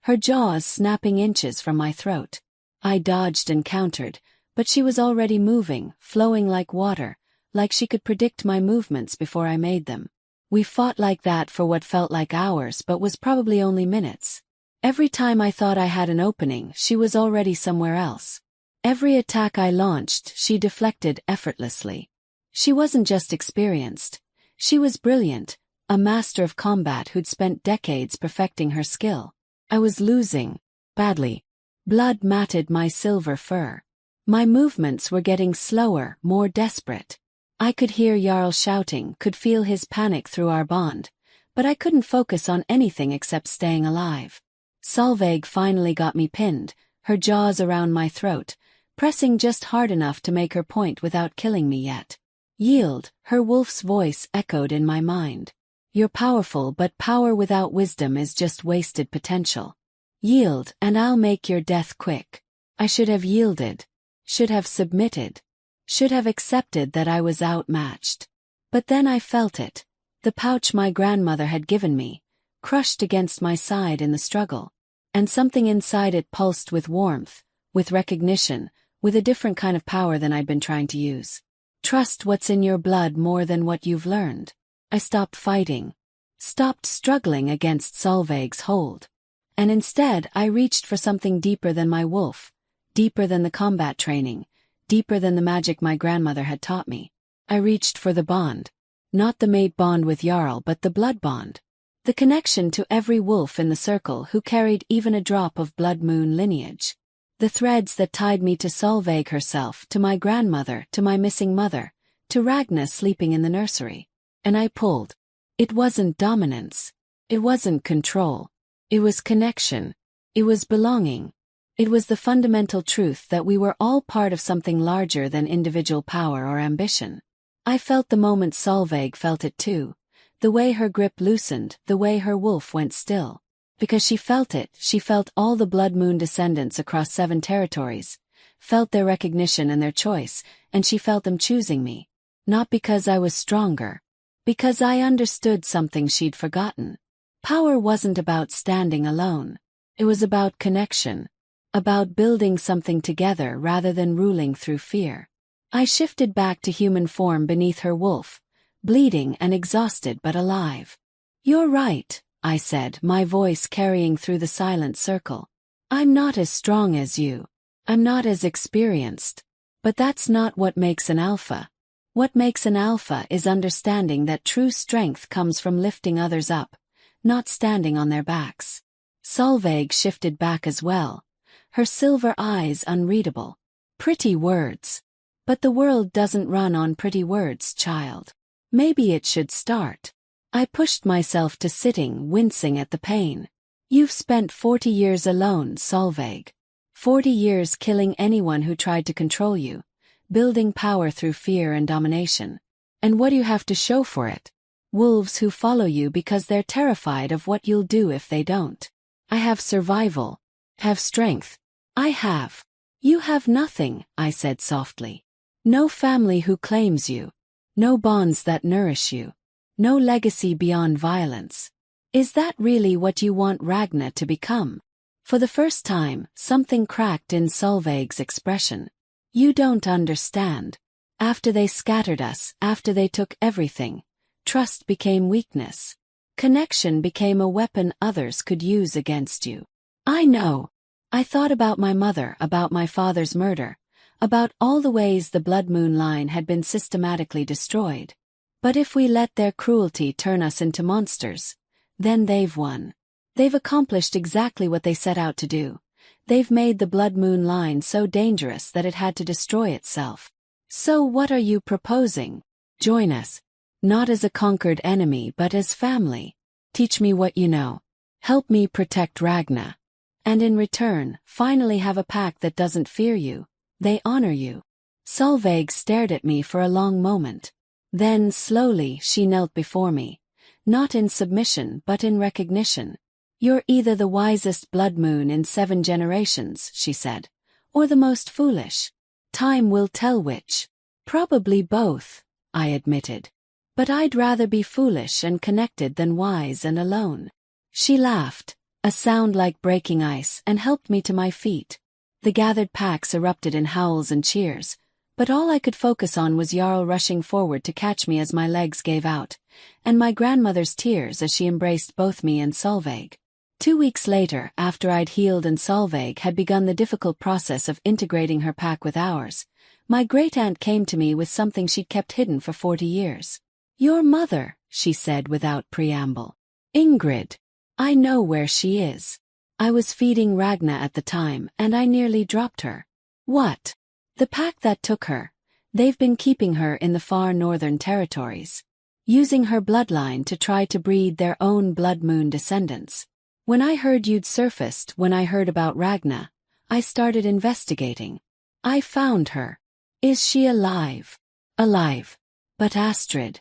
her jaws snapping inches from my throat. I dodged and countered, but she was already moving, flowing like water, like she could predict my movements before I made them. We fought like that for what felt like hours but was probably only minutes. Every time I thought I had an opening, she was already somewhere else. Every attack I launched, she deflected effortlessly. She wasn't just experienced. She was brilliant, a master of combat who'd spent decades perfecting her skill. I was losing. Badly. Blood matted my silver fur. My movements were getting slower, more desperate. I could hear Jarl shouting, could feel his panic through our bond, but I couldn't focus on anything except staying alive. Solveig finally got me pinned, her jaws around my throat, pressing just hard enough to make her point without killing me yet. Yield, her wolf's voice echoed in my mind. You're powerful, but power without wisdom is just wasted potential. Yield, and I'll make your death quick. I should have yielded. Should have submitted. Should have accepted that I was outmatched. But then I felt it. The pouch my grandmother had given me, crushed against my side in the struggle. And something inside it pulsed with warmth, with recognition, with a different kind of power than I'd been trying to use. Trust what's in your blood more than what you've learned. I stopped fighting. Stopped struggling against Solveig's hold. And instead I reached for something deeper than my wolf, deeper than the combat training, deeper than the magic my grandmother had taught me. I reached for the bond. Not the mate bond with Jarl, but the blood bond. The connection to every wolf in the circle who carried even a drop of blood moon lineage. The threads that tied me to Solveig herself, to my grandmother, to my missing mother, to Ragna sleeping in the nursery. And I pulled. It wasn't dominance. It wasn't control. It was connection. It was belonging. It was the fundamental truth that we were all part of something larger than individual power or ambition. I felt the moment Solveig felt it too. The way her grip loosened, the way her wolf went still. Because she felt it, she felt all the Blood Moon descendants across 7 territories, felt their recognition and their choice, and she felt them choosing me. Not because I was stronger. Because I understood something she'd forgotten. Power wasn't about standing alone. It was about connection. About building something together rather than ruling through fear. I shifted back to human form beneath her wolf, bleeding and exhausted but alive. You're right, I said, my voice carrying through the silent circle. I'm not as strong as you. I'm not as experienced. But that's not what makes an alpha. What makes an alpha is understanding that true strength comes from lifting others up, not standing on their backs. Solveig shifted back as well, her silver eyes unreadable. Pretty words. But the world doesn't run on pretty words, child. Maybe it should start. I pushed myself to sitting, wincing at the pain. You've spent 40 years alone, Solveig. 40 years killing anyone who tried to control you, building power through fear and domination. And what do you have to show for it? Wolves who follow you because they're terrified of what you'll do if they don't. I have survival. Have strength. I have. You have nothing, I said softly. No family who claims you. No bonds that nourish you. No legacy beyond violence. Is that really what you want Ragna to become? For the first time, something cracked in Solveig's expression. You don't understand. After they scattered us, after they took everything, trust became weakness. Connection became a weapon others could use against you. I know. I thought about my mother, about my father's murder, about all the ways the Blood Moon line had been systematically destroyed. But if we let their cruelty turn us into monsters, then they've won. They've accomplished exactly what they set out to do. They've made the Blood Moon line so dangerous that it had to destroy itself. So what are you proposing? Join us. Not as a conquered enemy but as family. Teach me what you know. Help me protect Ragna. And in return, finally have a pack that doesn't fear you. They honor you. Solveig stared at me for a long moment. Then, slowly, she knelt before me. Not in submission but in recognition. You're either the wisest Blood Moon in 7 generations, she said, or the most foolish. Time will tell which. Probably both, I admitted. But I'd rather be foolish and connected than wise and alone. She laughed, a sound like breaking ice, and helped me to my feet. The gathered packs erupted in howls and cheers, but all I could focus on was Jarl rushing forward to catch me as my legs gave out, and my grandmother's tears as she embraced both me and Solveig. 2 weeks later, after I'd healed and Solveig had begun the difficult process of integrating her pack with ours, my great-aunt came to me with something she'd kept hidden for 40 years. Your mother, she said without preamble. Ingrid. I know where she is. I was feeding Ragna at the time, and I nearly dropped her. What? The pack that took her. They've been keeping her in the far northern territories, using her bloodline to try to breed their own Blood Moon descendants. When I heard you'd surfaced, when I heard about Ragna, I started investigating. I found her. Is she alive? Alive. But Astrid.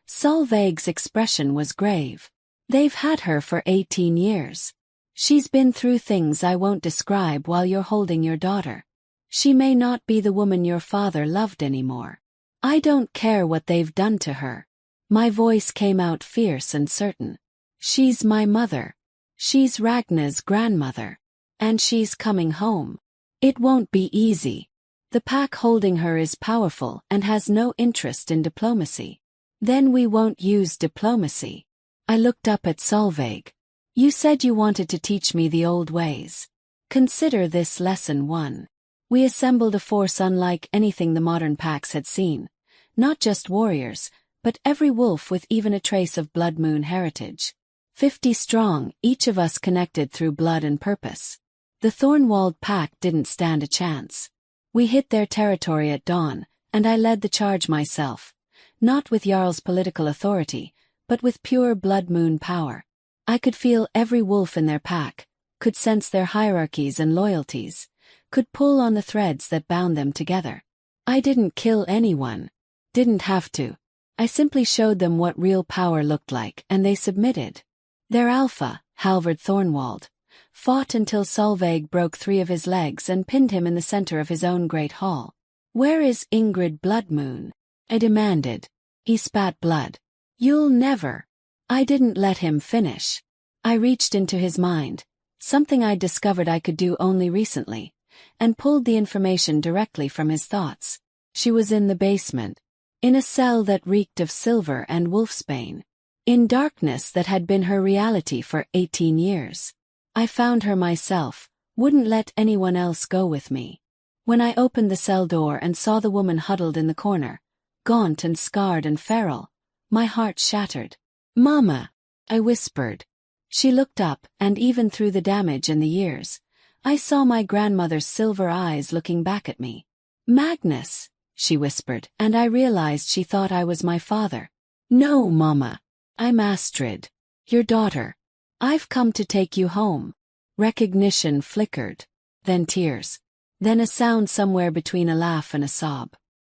Solveig's expression was grave. They've had her for 18 years. She's been through things I won't describe while you're holding your daughter. She may not be the woman your father loved anymore. I don't care what they've done to her. My voice came out fierce and certain. She's my mother. She's Ragna's grandmother. And she's coming home. It won't be easy. The pack holding her is powerful and has no interest in diplomacy. Then we won't use diplomacy. I looked up at Solveig. You said you wanted to teach me the old ways. Consider this lesson 1. We assembled a force unlike anything the modern packs had seen. Not just warriors, but every wolf with even a trace of Blood Moon heritage. 50 strong, each of us connected through blood and purpose. The Thornwald pack didn't stand a chance. We hit their territory at dawn, and I led the charge myself. Not with Jarl's political authority, but with pure Blood Moon power. I could feel every wolf in their pack, could sense their hierarchies and loyalties, could pull on the threads that bound them together. I didn't kill anyone. Didn't have to. I simply showed them what real power looked like, and they submitted. Their alpha, Halvard Thornwald, fought until Solveig broke 3 of his legs and pinned him in the center of his own great hall. Where is Ingrid Blood Moon? I demanded. He spat blood. You'll never. I didn't let him finish. I reached into his mind, something I'd discovered I could do only recently, and pulled the information directly from his thoughts. She was in the basement, in a cell that reeked of silver and wolfsbane, in darkness that had been her reality for 18 years. I found her myself, wouldn't let anyone else go with me. When I opened the cell door and saw the woman huddled in the corner, gaunt and scarred and feral, my heart shattered. Mama, I whispered. She looked up, and even through the damage and the years, I saw my grandmother's silver eyes looking back at me. Magnus, she whispered, and I realized she thought I was my father. No, Mama. I'm Astrid, your daughter. I've come to take you home. Recognition flickered. Then tears. Then a sound somewhere between a laugh and a sob.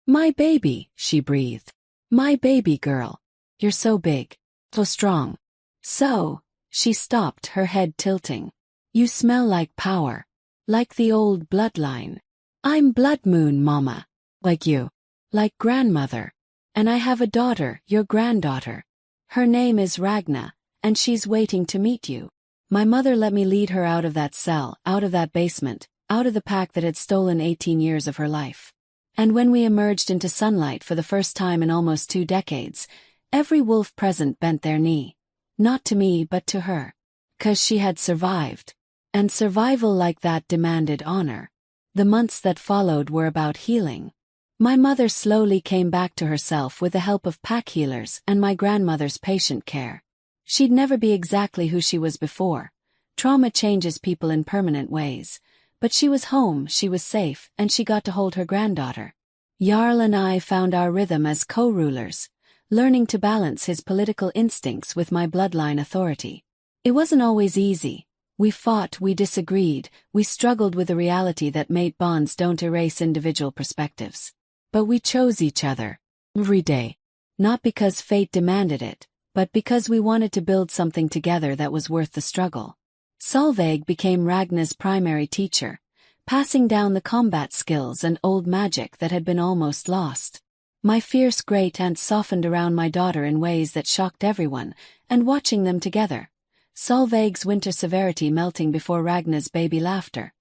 My baby, she breathed. My baby girl. You're so big. So strong. So, she stopped, her head tilting. You smell like power. Like the old bloodline. I'm Blood Moon, Mama. Like you. Like grandmother. And I have a daughter, your granddaughter. Her name is Ragna, and she's waiting to meet you. My mother let me lead her out of that cell, out of that basement, out of the pack that had stolen 18 years of her life. And when we emerged into sunlight for the first time in almost 2 decades, every wolf present bent their knee. Not to me but to her. 'Cause she had survived. And survival like that demanded honor. The months that followed were about healing. My mother slowly came back to herself with the help of pack healers and my grandmother's patient care. She'd never be exactly who she was before. Trauma changes people in permanent ways. But she was home, she was safe, and she got to hold her granddaughter. Jarl and I found our rhythm as co-rulers, learning to balance his political instincts with my bloodline authority. It wasn't always easy. We fought, we disagreed, we struggled with the reality that mate bonds don't erase individual perspectives. But we chose each other. Every day. Not because fate demanded it, but because we wanted to build something together that was worth the struggle. Solveig became Ragna's primary teacher, passing down the combat skills and old magic that had been almost lost. My fierce great-aunt softened around my daughter in ways that shocked everyone, and watching them together, Solveig's winter severity melting before Ragna's baby laughter,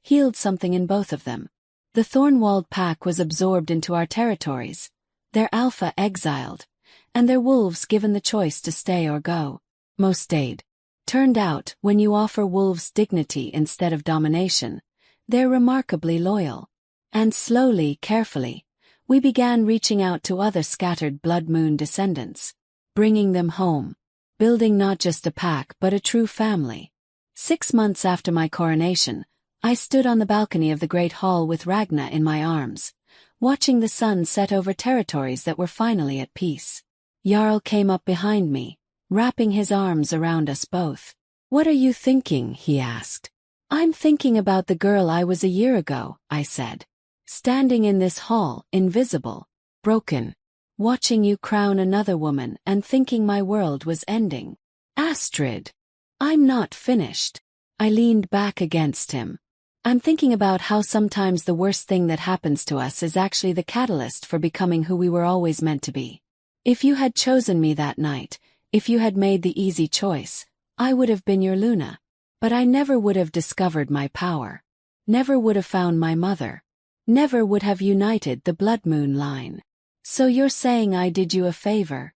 healed something in both of them. The Thornwald pack was absorbed into our territories, their alpha exiled, and their wolves given the choice to stay or go. Most stayed. Turned out, when you offer wolves dignity instead of domination, they're remarkably loyal. And slowly, carefully, we began reaching out to other scattered Blood Moon descendants, bringing them home, building not just a pack but a true family. 6 months after my coronation, I stood on the balcony of the Great Hall with Ragna in my arms, watching the sun set over territories that were finally at peace. Jarl came up behind me, wrapping his arms around us both. What are you thinking? He asked. I'm thinking about the girl I was a year ago, I said. Standing in this hall, invisible, broken, watching you crown another woman and thinking my world was ending. Astrid. I'm not finished. I leaned back against him. I'm thinking about how sometimes the worst thing that happens to us is actually the catalyst for becoming who we were always meant to be. If you had chosen me that night, if you had made the easy choice, I would have been your Luna. But I never would have discovered my power. Never would have found my mother. Never would have united the Blood Moon line. So you're saying I did you a favor?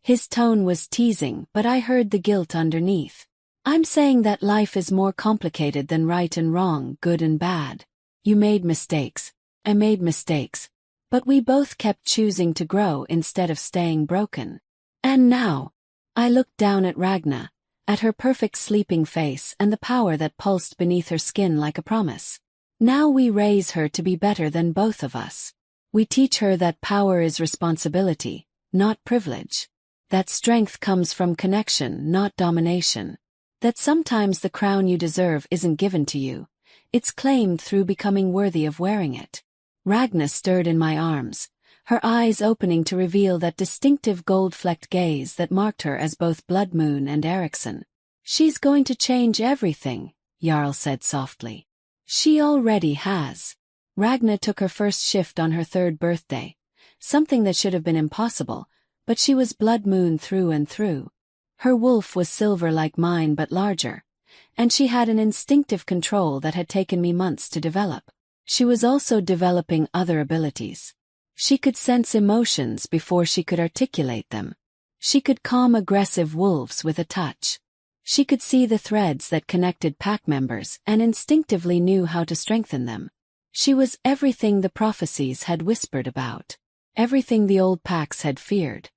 His tone was teasing, but I heard the guilt underneath. I'm saying that life is more complicated than right and wrong, good and bad. You made mistakes. I made mistakes. But we both kept choosing to grow instead of staying broken. And now, I looked down at Ragna, at her perfect sleeping face and the power that pulsed beneath her skin like a promise. Now we raise her to be better than both of us. We teach her that power is responsibility, not privilege. That strength comes from connection, not domination. That sometimes the crown you deserve isn't given to you. It's claimed through becoming worthy of wearing it. Ragna stirred in my arms, her eyes opening to reveal that distinctive gold-flecked gaze that marked her as both Blood Moon and Eriksson. She's going to change everything, Jarl said softly. She already has. Ragna took her first shift on her 3rd birthday, something that should have been impossible, but she was Blood Moon through and through. Her wolf was silver like mine but larger, and she had an instinctive control that had taken me months to develop. She was also developing other abilities. She could sense emotions before she could articulate them. She could calm aggressive wolves with a touch. She could see the threads that connected pack members and instinctively knew how to strengthen them. She was everything the prophecies had whispered about, everything the old packs had feared.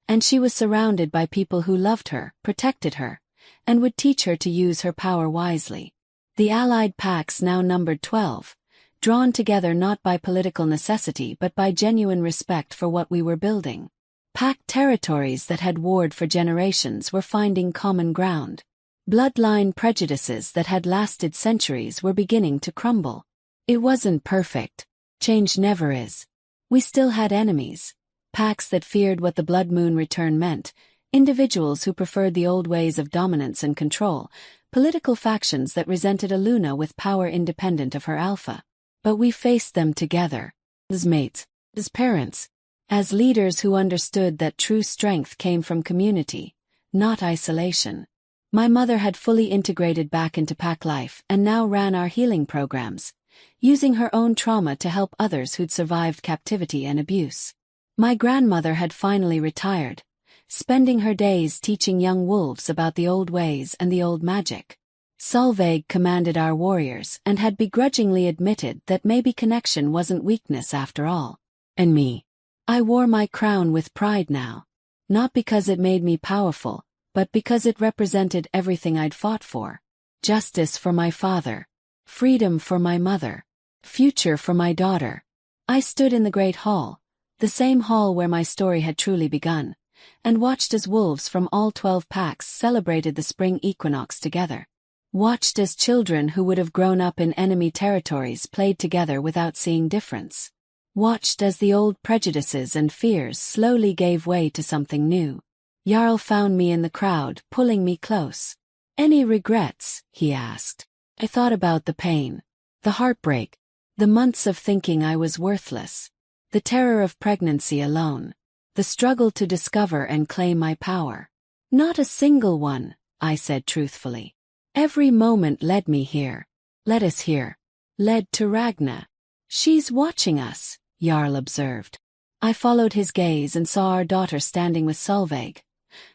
And she was surrounded by people who loved her, protected her, and would teach her to use her power wisely. The allied packs now numbered 12, drawn together not by political necessity but by genuine respect for what we were building. Pack territories that had warred for generations were finding common ground. Bloodline prejudices that had lasted centuries were beginning to crumble. It wasn't perfect. Change never is. We still had enemies. Packs that feared what the blood moon return meant, individuals who preferred the old ways of dominance and control, political factions that resented a Luna with power independent of her alpha. But we faced them together. As mates, as parents, as leaders who understood that true strength came from community, not isolation. My mother had fully integrated back into pack life and now ran our healing programs, using her own trauma to help others who'd survived captivity and abuse. My grandmother had finally retired, spending her days teaching young wolves about the old ways and the old magic. Solveig commanded our warriors and had begrudgingly admitted that maybe connection wasn't weakness after all. And me. I wore my crown with pride now. Not because it made me powerful, but because it represented everything I'd fought for. Justice for my father. Freedom for my mother. Future for my daughter. I stood in the Great Hall, the same hall where my story had truly begun, and watched as wolves from all 12 packs celebrated the spring equinox together. Watched as children who would have grown up in enemy territories played together without seeing difference. Watched as the old prejudices and fears slowly gave way to something new. Jarl found me in the crowd, pulling me close. "Any regrets?" he asked. I thought about the pain, the heartbreak, the months of thinking I was worthless, the terror of pregnancy alone, the struggle to discover and claim my power. "Not a single one," I said truthfully. "Every moment led me here. Led us here. Led to Ragna." "She's watching us," Jarl observed. I followed his gaze and saw our daughter standing with Solveig,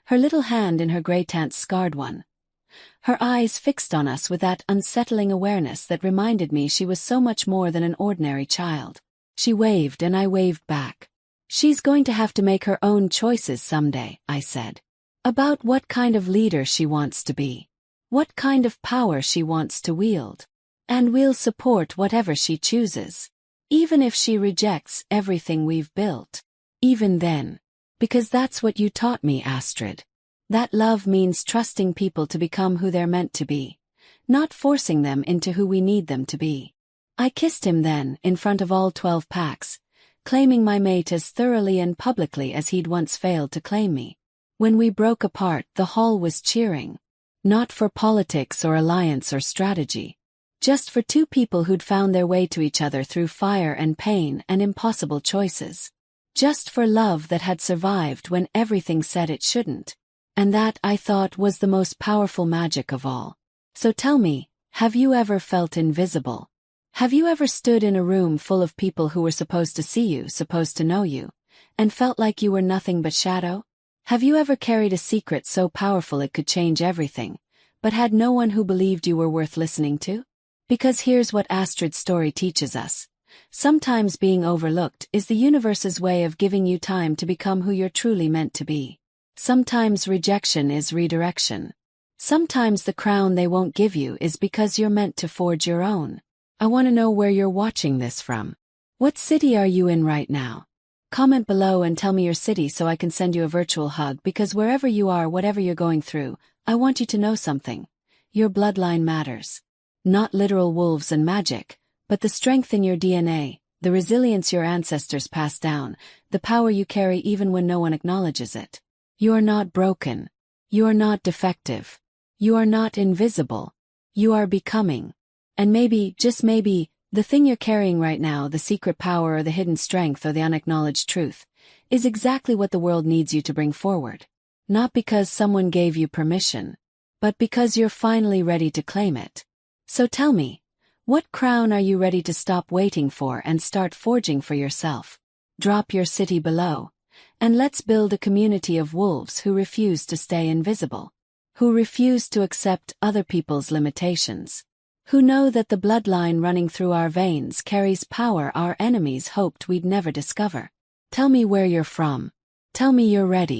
her little hand in her grey tant's scarred one. Her eyes fixed on us with that unsettling awareness that reminded me she was so much more than an ordinary child. She waved and I waved back. "She's going to have to make her own choices someday," I said. "About what kind of leader she wants to be. What kind of power she wants to wield. And we'll support whatever she chooses. Even if she rejects everything we've built. Even then. Because that's what you taught me, Astrid. That love means trusting people to become who they're meant to be, not forcing them into who we need them to be." I kissed him then, in front of all 12 packs, claiming my mate as thoroughly and publicly as he'd once failed to claim me. When we broke apart, the hall was cheering. Not for politics or alliance or strategy. Just for two people who'd found their way to each other through fire and pain and impossible choices. Just for love that had survived when everything said it shouldn't. And that, I thought, was the most powerful magic of all. So tell me, have you ever felt invisible? Have you ever stood in a room full of people who were supposed to see you, supposed to know you, and felt like you were nothing but shadow? Have you ever carried a secret so powerful it could change everything, but had no one who believed you were worth listening to? Because here's what Astrid's story teaches us. Sometimes being overlooked is the universe's way of giving you time to become who you're truly meant to be. Sometimes rejection is redirection. Sometimes the crown they won't give you is because you're meant to forge your own. I want to know where you're watching this from. What city are you in right now? Comment below and tell me your city so I can send you a virtual hug, because wherever you are, whatever you're going through, I want you to know something. Your bloodline matters. Not literal wolves and magic, but the strength in your DNA, the resilience your ancestors passed down, the power you carry even when no one acknowledges it. You're not broken. You're not defective. You are not invisible. You are becoming. And maybe, just maybe, the thing you're carrying right now, the secret power or the hidden strength or the unacknowledged truth, is exactly what the world needs you to bring forward. Not because someone gave you permission, but because you're finally ready to claim it. So tell me, what crown are you ready to stop waiting for and start forging for yourself? Drop your city below, and let's build a community of wolves who refuse to stay invisible, who refuse to accept other people's limitations, who know that the bloodline running through our veins carries power our enemies hoped we'd never discover. Tell me where you're from. Tell me you're ready.